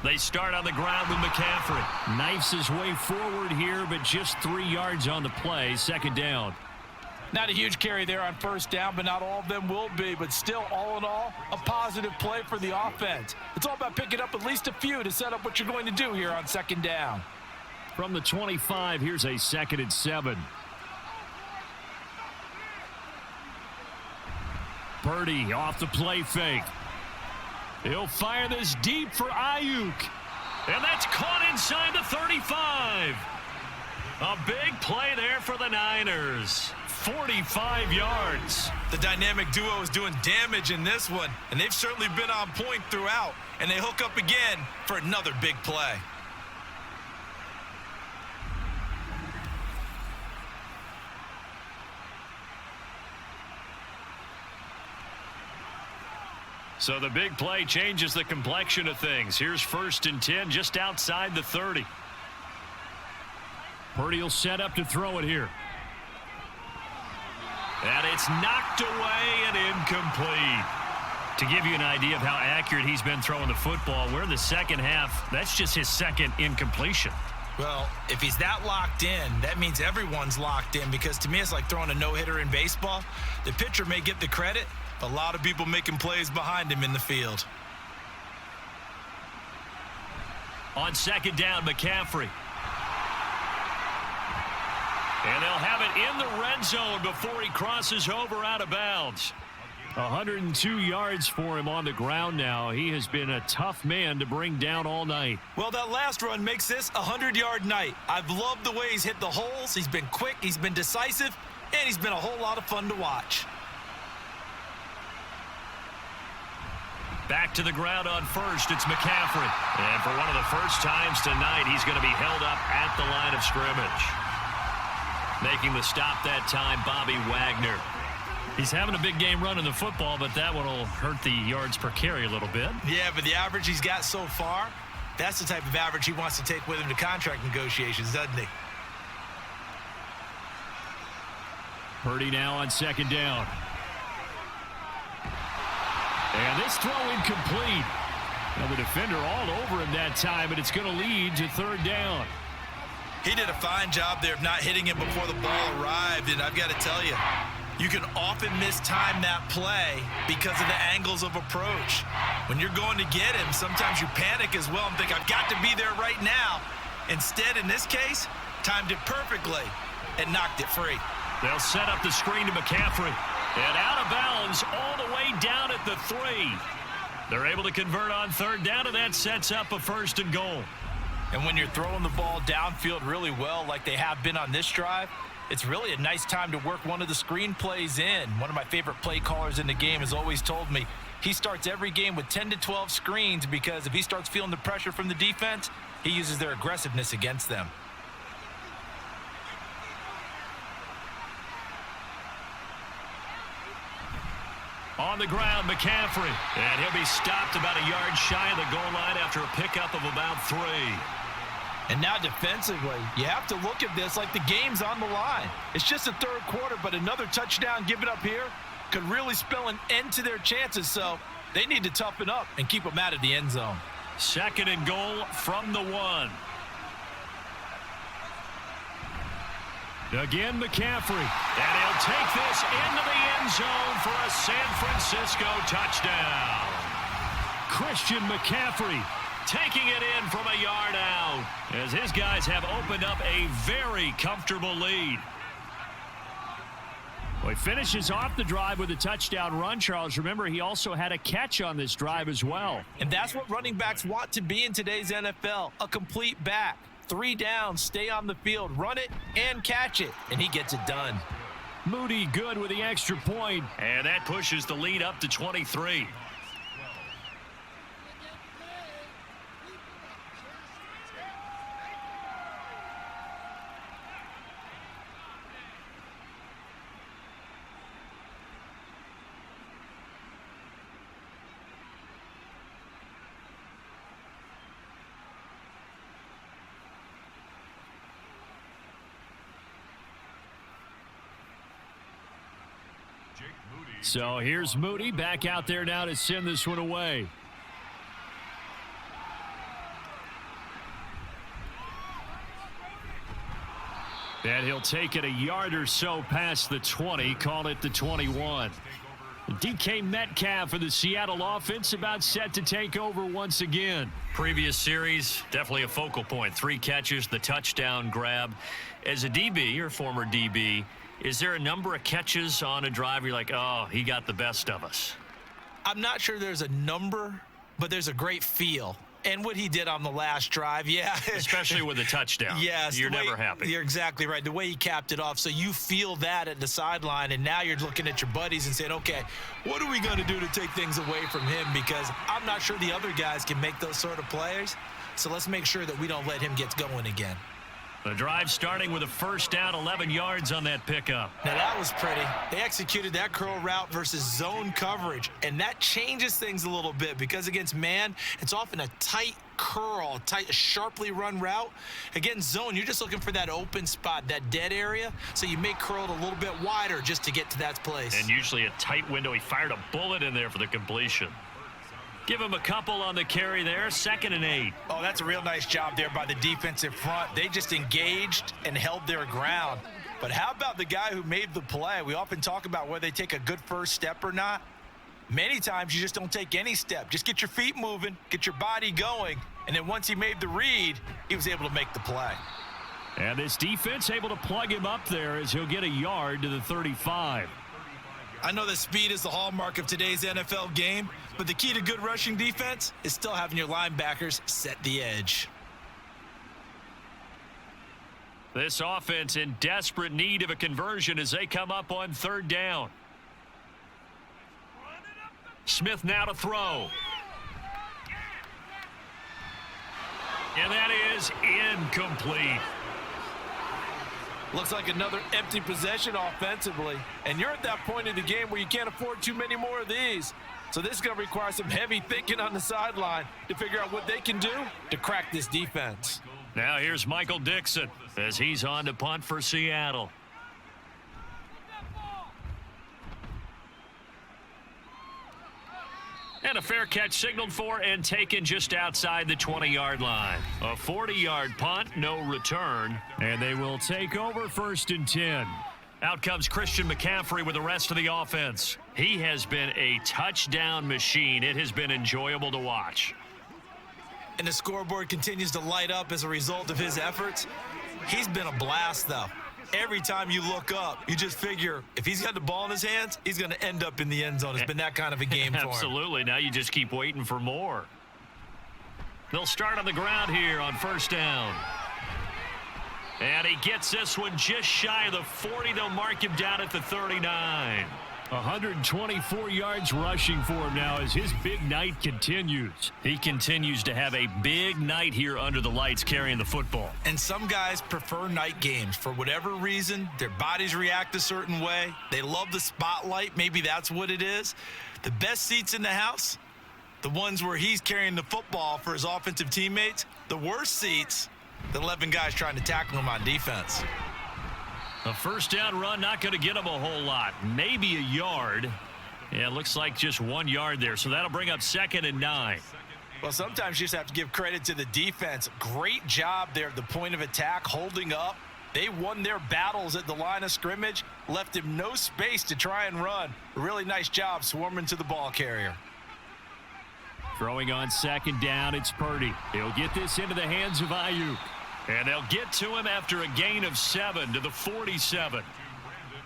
They start on the ground with McCaffrey. Knifes his way forward here, but just 3 yards on the play. Second down. Not a huge carry there on first down, but not all of them will be. But still, all in all, a positive play for the offense. It's all about picking up at least a few to set up what you're going to do here on second down. From the 25, here's a 2nd and 7. Purdy off the play fake. He'll fire this deep for Ayuk. And that's caught inside the 35. A big play there for the Niners. 45 yards. The dynamic duo is doing damage in this one, and they've certainly been on point throughout, and they hook up again for another big play. So the big play changes the complexion of things. Here's 1st and 10 just outside the 30. Purdy will set up to throw it here. And it's knocked away and incomplete. To give you an idea of how accurate he's been throwing the football, we're in the second half. That's just his second incompletion. Well, if he's that locked in, that means everyone's locked in, because to me it's like throwing a no-hitter in baseball. The pitcher may get the credit, but a lot of people making plays behind him in the field. On second down, McCaffrey. And they'll have it in the red zone before he crosses over out of bounds. 102 yards for him on the ground now. He has been a tough man to bring down all night. Well, that last run makes this a 100-yard night. I've loved the way he's hit the holes. He's been quick, he's been decisive, and he's been a whole lot of fun to watch. Back to the ground on first, it's McCaffrey. And for one of the first times tonight, he's going to be held up at the line of scrimmage. Making the stop that time, Bobby Wagner. He's having a big game running the football, but that one will hurt the yards per carry a little bit. Yeah, but the average he's got so far, that's the type of average he wants to take with him to contract negotiations, doesn't he? Purdy now on second down. And this throw incomplete. Now the defender all over him that time, but it's going to lead to third down. He did a fine job there of not hitting him before the ball arrived, and I've got to tell you, you can often mistime that play because of the angles of approach. When you're going to get him, sometimes you panic as well and think, I've got to be there right now. Instead, in this case, timed it perfectly and knocked it free. They'll set up the screen to McCaffrey. And out of bounds all the way down at the 3. They're able to convert on third down, and that sets up a first and goal. And when you're throwing the ball downfield really well like they have been on this drive, it's really a nice time to work one of the screen plays in. One of my favorite play callers in the game has always told me he starts every game with 10 to 12 screens, because if he starts feeling the pressure from the defense, he uses their aggressiveness against them. On the ground, McCaffrey. And he'll be stopped about a yard shy of the goal line after a pickup of about 3. And now defensively, you have to look at this like the game's on the line. It's just the third quarter, but another touchdown given up here could really spell an end to their chances. So they need to toughen up and keep them out of the end zone. Second and goal from the 1. Again, McCaffrey. And he'll take this into the end zone for a San Francisco touchdown. Christian McCaffrey taking it in from a yard out, as his guys have opened up a very comfortable lead. Well, he finishes off the drive with a touchdown run, Charles. Remember, he also had a catch on this drive as well. And that's what running backs want to be in today's NFL, a complete back. 3 downs, stay on the field, run it, and catch it. And he gets it done. Moody good with the extra point. And that pushes the lead up to 23. So here's Moody back out there now to send this one away. And he'll take it a yard or so past the 20, call it the 21. DK Metcalf for the Seattle offense about set to take over once again. Previous series, definitely a focal point. 3 catches, the touchdown grab. As a DB, or former DB, is there a number of catches on a drive you're like, oh, he got the best of us? I'm not sure there's a number, but there's a great feel. And what he did on the last drive, yeah. Especially with a touchdown. Yes. You're never happy. You're exactly right. The way he capped it off. So you feel that at the sideline, and now you're looking at your buddies and saying, okay, what are we going to do to take things away from him? Because I'm not sure the other guys can make those sort of plays. So let's make sure that we don't let him get going again. The drive starting with a first down, 11 yards on that pickup. Now that was pretty. They executed that curl route versus zone coverage, and that changes things a little bit because against man, it's often a tight curl, tight, sharply run route. Again, zone, you're just looking for that open spot, that dead area, so you may curl it a little bit wider just to get to that place. And usually a tight window. He fired a bullet in there for the completion. Give him a couple on the carry there, 2nd and 8. Oh, that's a real nice job there by the defensive front. They just engaged and held their ground. But how about the guy who made the play? We often talk about whether they take a good first step or not. Many times you just don't take any step. Just get your feet moving, get your body going, and then once he made the read, he was able to make the play. And this defense able to plug him up there as he'll get a yard to the 35. I know that speed is the hallmark of today's NFL game, but the key to good rushing defense is still having your linebackers set the edge. This offense in desperate need of a conversion as they come up on 3rd down. Smith now to throw. And that is incomplete. Looks like another empty possession offensively. And you're at that point in the game where you can't afford too many more of these. So this is going to require some heavy thinking on the sideline to figure out what they can do to crack this defense. Now here's Michael Dixon as he's on to punt for Seattle. And a fair catch signaled for and taken just outside the 20-yard line. A 40-yard punt, no return. And they will take over 1st and 10. Out comes Christian McCaffrey with the rest of the offense. He has been a touchdown machine. It has been enjoyable to watch. And the scoreboard continues to light up as a result of his efforts. He's been a blast, though. Every time you look up, you just figure if he's got the ball in his hands, he's going to end up in the end zone. It's been that kind of a game for him. Absolutely. Now you just keep waiting for more. They'll start on the ground here on 1st down. And he gets this one just shy of the 40. They'll mark him down at the 39. 124 yards rushing for him now as his big night continues. He continues to have a big night here under the lights carrying the football. And some guys prefer night games. For whatever reason, their bodies react a certain way. They love the spotlight. Maybe that's what it is. The best seats in the house, the ones where he's carrying the football for his offensive teammates. The worst seats, the 11 guys trying to tackle him on defense. A 1st down run, not going to get him a whole lot. Maybe a yard. Yeah, it looks like just 1 yard there. So that'll bring up 2nd and 9. Well, sometimes you just have to give credit to the defense. Great job there at the point of attack, holding up. They won their battles at the line of scrimmage, left him no space to try and run. A really nice job swarming to the ball carrier. Throwing on 2nd down, it's Purdy. He'll get this into the hands of Ayuk. And they'll get to him after a gain of 7 to the 47.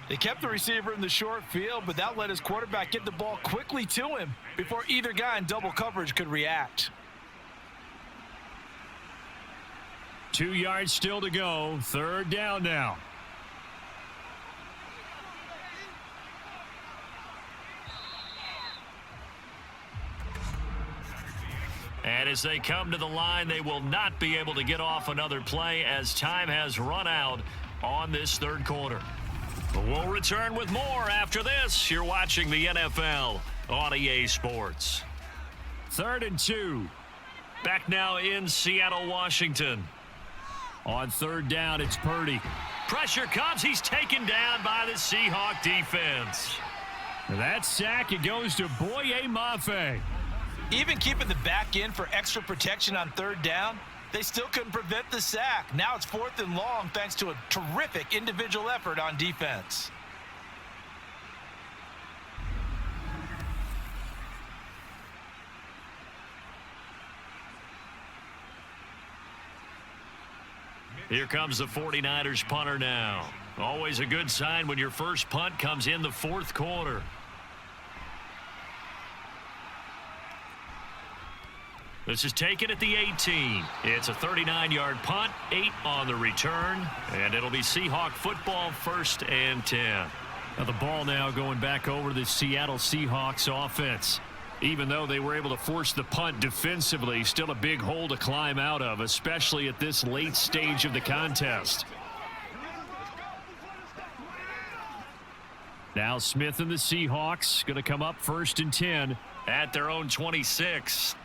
They kept the receiver in the short field, but that let his quarterback get the ball quickly to him before either guy in double coverage could react. 2 yards still to go. 3rd down now. And as they come to the line, they will not be able to get off another play as time has run out on this 3rd quarter. We'll return with more after this. You're watching the NFL on EA Sports. 3rd and 2. Back now in Seattle, Washington. On 3rd down, it's Purdy. Pressure comes. He's taken down by the Seahawks defense. That sack, it goes to Boye Mafe. Even keeping the back in for extra protection on 3rd down, they still couldn't prevent the sack. Now it's 4th and long thanks to a terrific individual effort on defense. Here comes the 49ers punter now. Always a good sign when your first punt comes in the 4th quarter. This is taken at the 18. It's a 39-yard punt, 8 on the return, and it'll be Seahawk football, 1st and 10. Now the ball now going back over to the Seattle Seahawks offense. Even though they were able to force the punt defensively, still a big hole to climb out of, especially at this late stage of the contest. Now Smith and the Seahawks going to come up 1st and 10 at their own 26.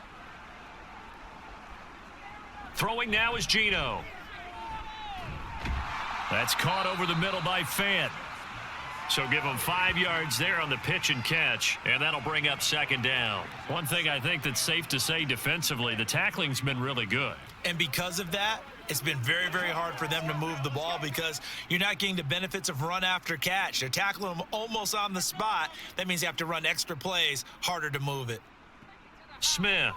Throwing now is Geno. That's caught over the middle by Fant. So give him 5 yards there on the pitch and catch, and that'll bring up second down. One thing I think that's safe to say defensively, the tackling's been really good. And because of that, it's been very, very hard for them to move the ball because you're not getting the benefits of run after catch. They're tackling them almost on the spot. That means you have to run extra plays, harder to move it. Smith.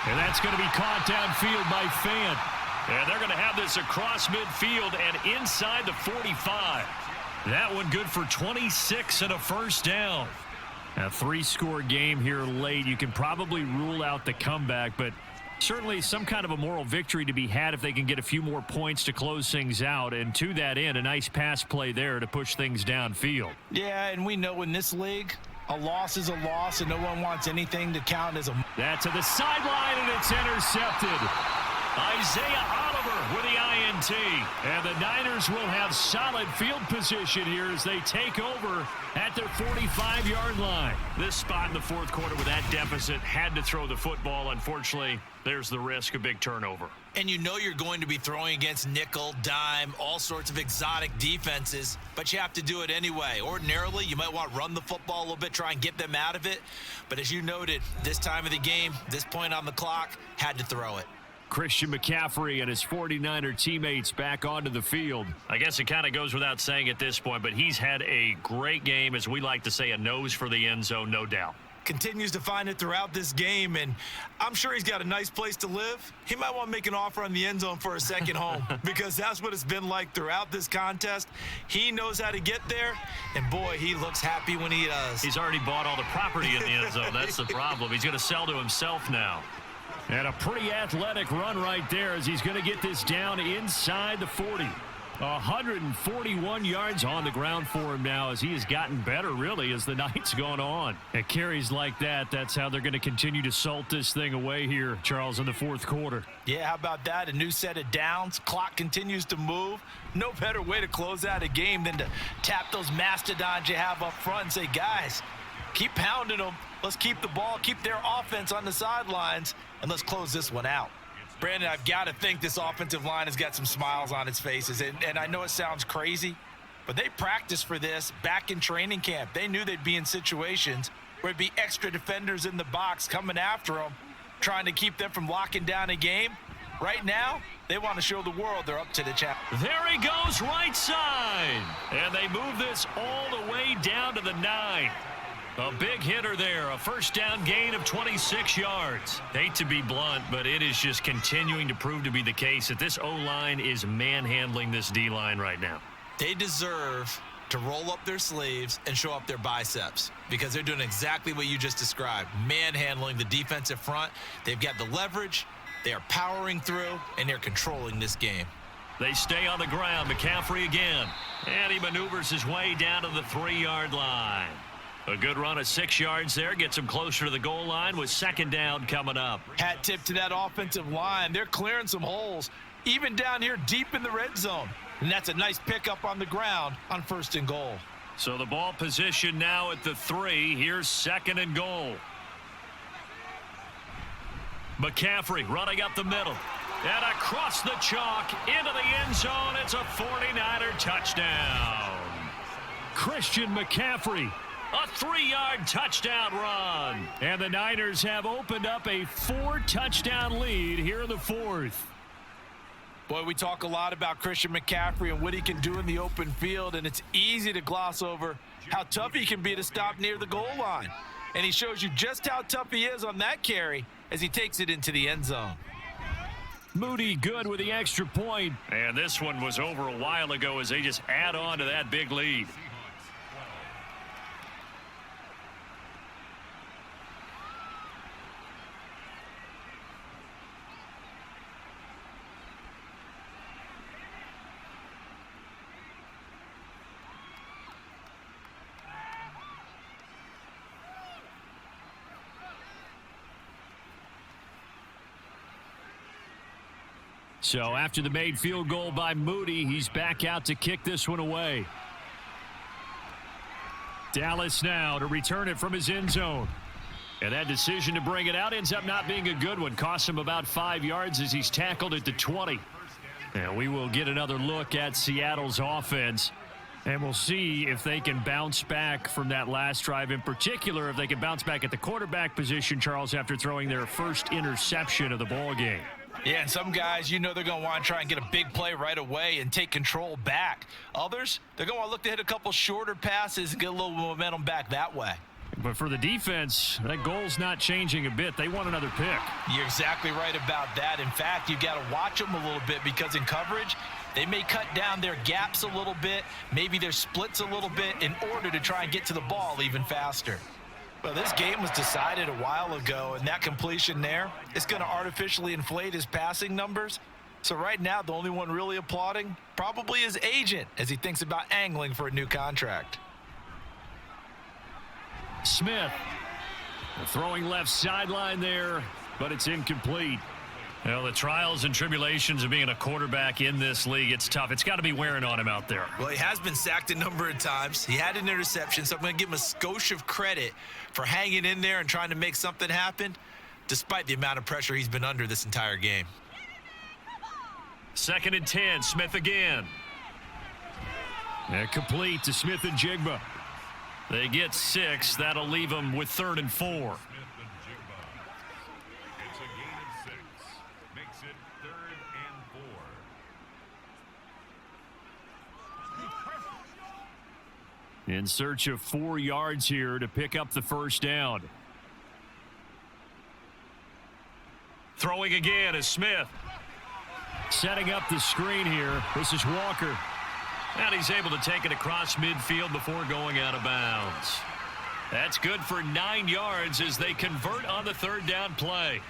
And that's going to be caught downfield by Fant. And they're going to have this across midfield and inside the 45. That one good for 26 and a first down. A 3-score game here late. You can probably rule out the comeback, but certainly some kind of a moral victory to be had if they can get a few more points to close things out. And to that end, a nice pass play there to push things downfield. Yeah, and we know in this league, a loss is a loss, and no one wants anything to count as a... That's to the sideline, and it's intercepted. Isaiah Oliver with the INT. And the Niners will have solid field position here as they take over at their 45-yard line. This spot in the fourth quarter with that deficit had to throw the football. Unfortunately, there's the risk of big turnover. And you know you're going to be throwing against nickel, dime, all sorts of exotic defenses, but you have to do it anyway. Ordinarily, you might want to run the football a little bit, try and get them out of it. But as you noted, this time of the game, this point on the clock, had to throw it. Christian McCaffrey and his 49er teammates back onto the field. I guess it kind of goes without saying at this point, but he's had a great game, as we like to say, a nose for the end zone, no doubt. Continues to find it throughout this game, and I'm sure he's got a nice place to live. He might want to make an offer on the end zone for a second home because that's what it's been like throughout this contest. He knows how to get there, and boy, he looks happy when he does. He's already bought all the property in the end zone. That's the problem. He's going to sell to himself now. And a pretty athletic run right there as he's going to get this down inside the 40. 141 yards on the ground for him now as he has gotten better, really, as the night's gone on. At carries like that, that's how they're going to continue to salt this thing away here, Charles, in the fourth quarter. Yeah, how about that? A new set of downs. Clock continues to move. No better way to close out a game than to tap those mastodons you have up front and say, guys, keep pounding them. Let's keep the ball, keep their offense on the sidelines, and let's close this one out. Brandon, I've got to think this offensive line has got some smiles on its faces. And I know it sounds crazy, but they practiced for this back in training camp. They knew they'd be in situations where it'd be extra defenders in the box coming after them, trying to keep them from locking down a game. Right now, they want to show the world they're up to the challenge. There he goes, right side. And they move this all the way down to the 9. A big hitter there, a first down gain of 26 yards. Hate to be blunt, but it is just continuing to prove to be the case that this O-line is manhandling this D-line right now. They deserve to roll up their sleeves and show up their biceps because they're doing exactly what you just described, manhandling the defensive front. They've got the leverage, they are powering through, and they're controlling this game. They stay on the ground. McCaffrey again. And he maneuvers his way down to the 3-yard line. A good run of 6 yards there. Gets him closer to the goal line with second down coming up. Hat tip to that offensive line. They're clearing some holes, even down here deep in the red zone. And that's a nice pickup on the ground on 1st and goal. So the ball position now at the 3. Here's 2nd and goal. McCaffrey running up the middle. And across the chalk into the end zone. It's a 49er touchdown. Christian McCaffrey. A 3-yard touchdown run. And the Niners have opened up a 4-touchdown lead here in the 4th. Boy, we talk a lot about Christian McCaffrey and what he can do in the open field, and it's easy to gloss over how tough he can be to stop near the goal line. And he shows you just how tough he is on that carry as he takes it into the end zone. Moody good with the extra point. And this one was over a while ago as they just add on to that big lead. So after the made field goal by Moody, he's back out to kick this one away. Dallas now to return it from his end zone. And that decision to bring it out ends up not being a good one. Costs him about 5 yards as he's tackled at the 20. And we will get another look at Seattle's offense. And we'll see if they can bounce back from that last drive. In particular, if they can bounce back at the quarterback position, Charles, after throwing their first interception of the ball game. Yeah, and some guys, they're going to want to try and get a big play right away and take control back. Others, they're going to want to look to hit a couple shorter passes and get a little momentum back that way. But for the defense, that goal's not changing a bit. They want another pick. You're exactly right about that. In fact, you've got to watch them a little bit because in coverage, they may cut down their gaps a little bit, maybe their splits a little bit in order to try and get to the ball even faster. Well, this game was decided a while ago, and that completion there is going to artificially inflate his passing numbers. So right now, the only one really applauding probably his agent as he thinks about angling for a new contract. Smith throwing left sideline there, but it's incomplete. Well, the trials and tribulations of being a quarterback in this league, it's tough. It's got to be wearing on him out there. Well, he has been sacked a number of times. He had an interception, so I'm going to give him a skosh of credit for hanging in there and trying to make something happen, despite the amount of pressure he's been under this entire game. 2nd and 10, Smith again. And complete to Smith and Jigba. They get 6. That'll leave them with 3rd and 4. In search of 4 yards here to pick up the first down. Throwing again is Smith. Setting up the screen here. This is Walker. And he's able to take it across midfield before going out of bounds. That's good for 9 yards as they convert on the 3rd down play.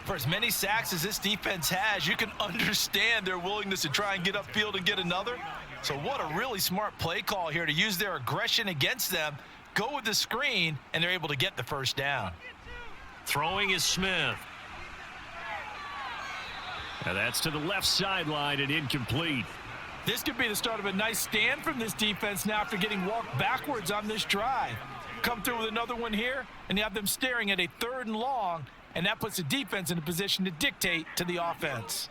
For as many sacks as this defense has, you can understand their willingness to try and get upfield and get another. So what a really smart play call here to use their aggression against them, go with the screen, and they're able to get the first down. Throwing is Smith. And that's to the left sideline and incomplete. This could be the start of a nice stand from this defense now after getting walked backwards on this drive. Come through with another one here, and you have them staring at a 3rd and long, and that puts the defense in a position to dictate to the offense.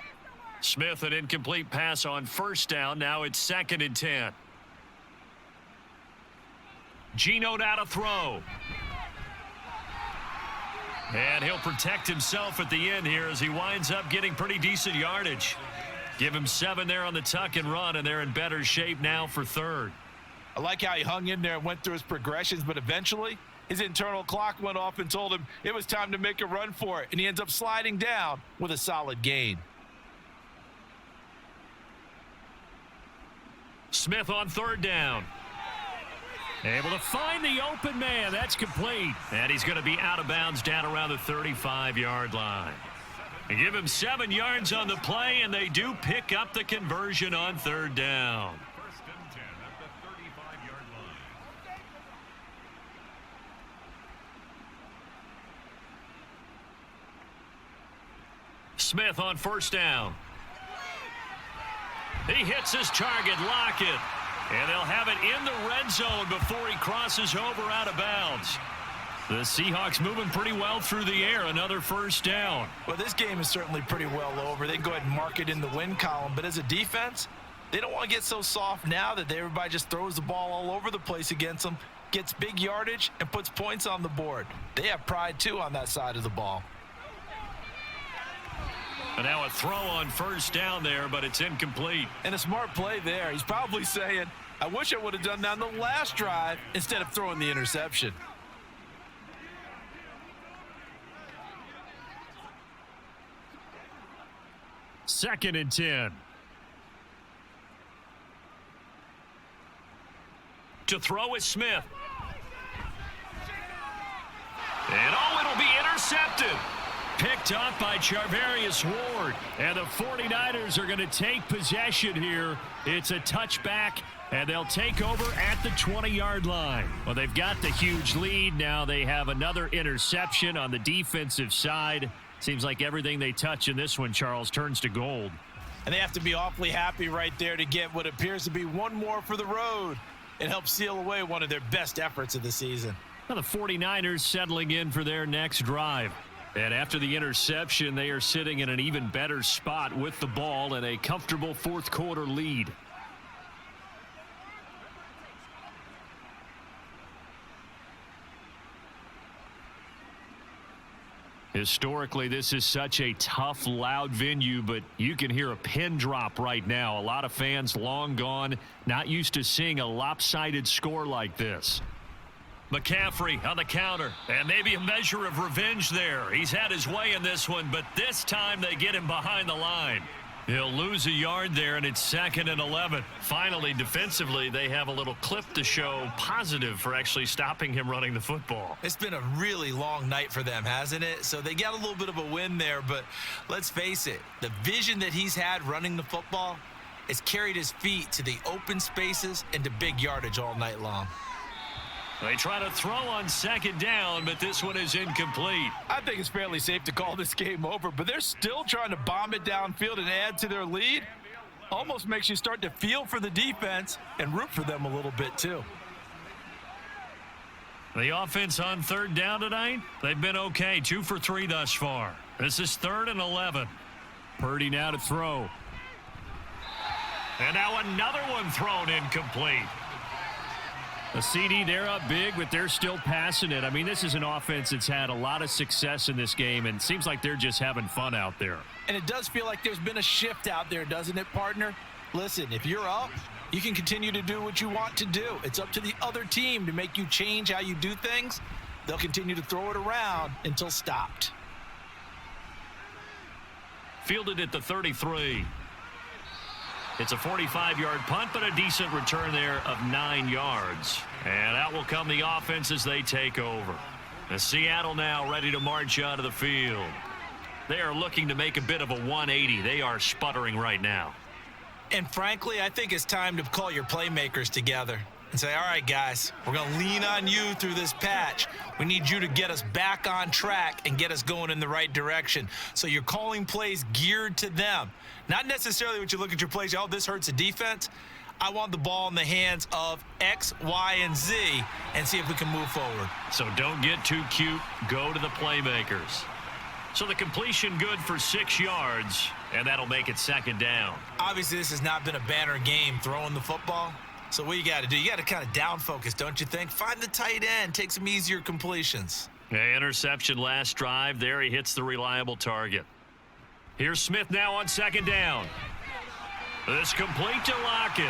Smith, an incomplete pass on 1st down. Now it's 2nd and 10. Geno now to throw. And he'll protect himself at the end here as he winds up getting pretty decent yardage. Give him 7 there on the tuck and run, and they're in better shape now for 3rd. I like how he hung in there and went through his progressions, but eventually his internal clock went off and told him it was time to make a run for it, and he ends up sliding down with a solid gain. Smith on 3rd down. Able to find the open man. That's complete. And he's going to be out of bounds down around the 35-yard line. They give him 7 yards on the play, and they do pick up the conversion on 3rd down. 1st and 10 at the 35-yard line. Smith on 1st down. He hits his target, Lockett. And they'll have it in the red zone before he crosses over out of bounds. The Seahawks moving pretty well through the air. Another 1st down. Well, this game is certainly pretty well over. They can go ahead and mark it in the win column. But as a defense, they don't want to get so soft now that everybody just throws the ball all over the place against them, gets big yardage, and puts points on the board. They have pride, too, on that side of the ball. And now a throw on 1st down there, but it's incomplete. And a smart play there. He's probably saying, I wish I would have done that on the last drive instead of throwing the interception. Second and 10. To throw is Smith. And it'll be intercepted. Picked up by Charvarius Ward. And the 49ers are going to take possession here. It's a touchback, and they'll take over at the 20-yard line. Well, they've got the huge lead. Now they have another interception on the defensive side. Seems like everything they touch in this one, Charles, turns to gold. And they have to be awfully happy right there to get what appears to be one more for the road. It helps seal away one of their best efforts of the season. Now the 49ers settling in for their next drive. And after the interception, they are sitting in an even better spot with the ball and a comfortable fourth quarter lead. Historically, this is such a tough, loud venue, but you can hear a pin drop right now. A lot of fans long gone, not used to seeing a lopsided score like this. McCaffrey on the counter, and maybe a measure of revenge there. He's had his way in this one, but this time they get him behind the line. He'll lose a yard there, and it's 2nd and 11. Finally, defensively, they have a little clip to show positive for actually stopping him running the football. It's been a really long night for them, hasn't it? So they got a little bit of a win there, but let's face it, the vision that he's had running the football has carried his feet to the open spaces and to big yardage all night long. They try to throw on 2nd down, but this one is incomplete. I think it's fairly safe to call this game over, but they're still trying to bomb it downfield and add to their lead. Almost makes you start to feel for the defense and root for them a little bit too. The offense on 3rd down tonight, they've been okay, 2 for 3 thus far. This is 3rd and 11. Purdy now to throw. And now another one thrown incomplete. The CD, they're up big, but they're still passing it. I mean, this is an offense that's had a lot of success in this game, and it seems like they're just having fun out there. And it does feel like there's been a shift out there, doesn't it, partner? Listen, if you're up, you can continue to do what you want to do. It's up to the other team to make you change how you do things. They'll continue to throw it around until stopped. Fielded at the 33. It's a 45-yard punt, but a decent return there of 9 yards. And out will come the offense as they take over. And Seattle now ready to march out of the field. They are looking to make a bit of a 180. They are sputtering right now. And frankly, I think it's time to call your playmakers together and say, all right, guys, we're going to lean on you through this patch. We need you to get us back on track and get us going in the right direction. So you're calling plays geared to them. Not necessarily when you look at your plays, oh, this hurts the defense. I want the ball in the hands of X, Y, and Z and see if we can move forward. So don't get too cute. Go to the playmakers. So the completion good for 6 yards, and that'll make it 2nd down. Obviously, this has not been a banner game throwing the football. So what you got to do, you got to kind of down focus, don't you think? Find the tight end, take some easier completions. Interception last drive. There he hits the reliable target. Here's Smith now on 2nd down. This complete to Lockett.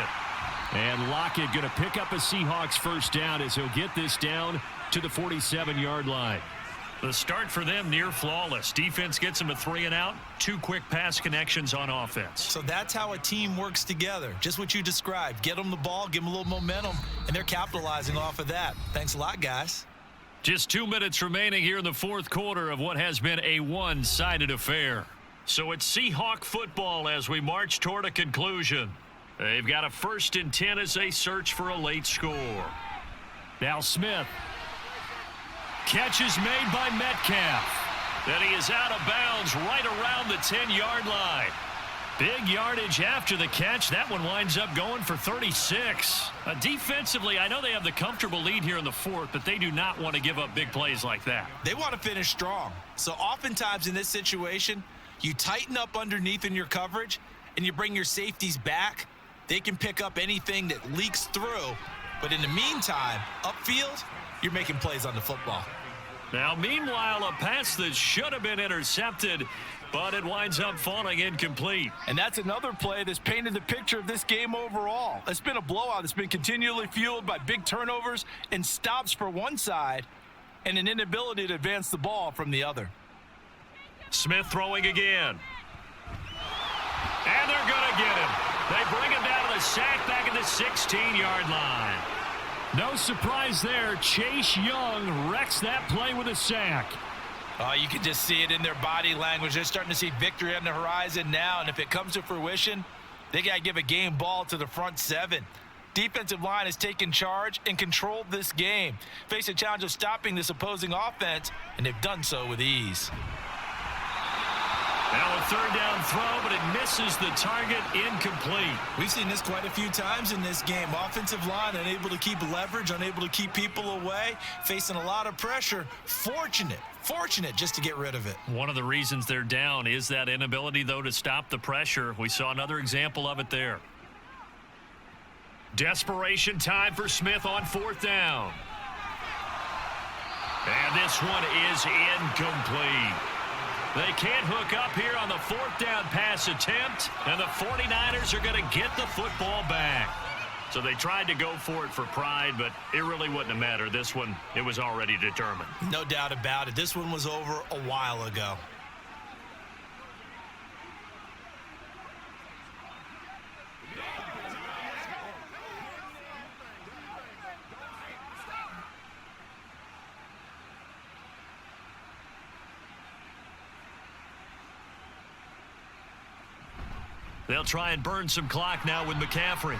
And Lockett going to pick up a Seahawks 1st down as he'll get this down to the 47-yard line. The start for them near flawless. Defense gets them a 3 and out. 2 quick pass connections on offense. So that's how a team works together. Just what you described. Get them the ball, give them a little momentum, and they're capitalizing off of that. Thanks a lot, guys. Just 2 minutes remaining here in the 4th quarter of what has been a one-sided affair. So it's Seahawk football as we march toward a conclusion. They've got a 1st and 10 as they search for a late score. Now Smith. Catch is made by Metcalf. And he is out of bounds right around the 10-yard line. Big yardage after the catch. That one winds up going for 36. Defensively, I know they have the comfortable lead here in the 4th, but they do not want to give up big plays like that. They want to finish strong. So oftentimes in this situation, you tighten up underneath in your coverage, and you bring your safeties back. They can pick up anything that leaks through. But in the meantime, upfield, you're making plays on the football. Now, meanwhile, a pass that should have been intercepted, but it winds up falling incomplete. And that's another play that's painted the picture of this game overall. It's been a blowout. It's been continually fueled by big turnovers and stops for one side and an inability to advance the ball from the other. Smith throwing again. And they're going to get him. They bring him down to the sack back at the 16-yard line. No surprise there. Chase Young wrecks that play with a sack. Oh, you can just see it in their body language. They're starting to see victory on the horizon now, and if it comes to fruition, they got to give a game ball to the front 7. Defensive line has taken charge and controlled this game. Face a challenge of stopping this opposing offense, and they've done so with ease. Now a third down throw, but it misses the target, incomplete. We've seen this quite a few times in this game. Offensive line unable to keep leverage, unable to keep people away, facing a lot of pressure. Fortunate just to get rid of it. One of the reasons they're down is that inability, though, to stop the pressure. We saw another example of it there. Desperation time for Smith on fourth down. And this one is incomplete. They can't hook up here on the fourth down pass attempt, and the 49ers are going to get the football back. So they tried to go for it for pride, but it really wouldn't have mattered. This one, it was already determined. No doubt about it. This one was over a while ago. They'll try and burn some clock now with McCaffrey.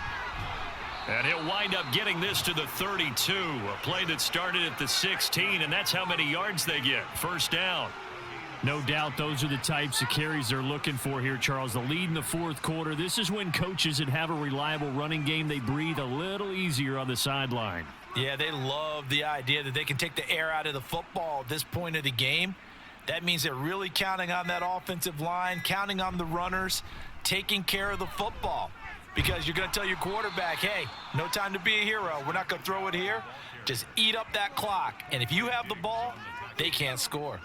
And he'll wind up getting this to the 32. A play that started at the 16, and that's how many yards they get. First down. No doubt those are the types of carries they're looking for here, Charles. The lead in the fourth quarter. This is when coaches that have a reliable running game, they breathe a little easier on the sideline. Yeah, they love the idea that they can take the air out of the football at this point of the game. That means they're really counting on that offensive line, counting on the runners, taking care of the football, because you're going to tell your quarterback, hey, no time to be a hero. We're not going to throw it here. Just eat up that clock. And if you have the ball, they can't score.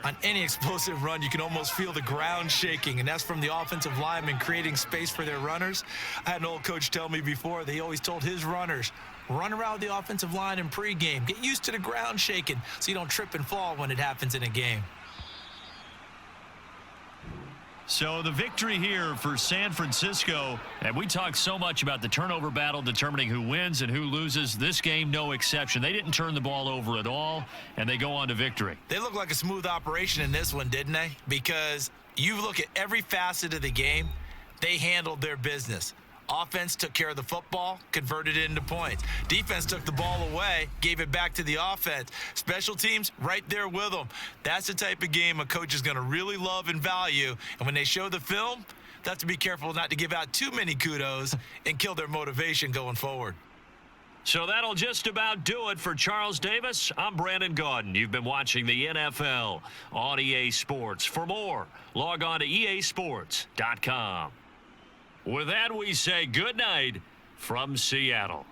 On any explosive run, you can almost feel the ground shaking, and that's from the offensive linemen creating space for their runners. I had an old coach tell me before, they always told his runners, run around the offensive line in pregame. Get used to the ground shaking so you don't trip and fall when it happens in a game. So the victory here for San Francisco. And we talk so much about the turnover battle determining who wins and who loses. This game, no exception. They didn't turn the ball over at all, and they go on to victory. They look like a smooth operation in this one, didn't they? Because you look at every facet of the game, they handled their business. Offense took care of the football, converted it into points. Defense took the ball away, gave it back to the offense. Special teams, right there with them. That's the type of game a coach is going to really love and value. And when they show the film, they have to be careful not to give out too many kudos and kill their motivation going forward. So that'll just about do it for Charles Davis. I'm Brandon Gaudin. You've been watching the NFL on EA Sports. For more, log on to easports.com. With that, we say good night from Seattle.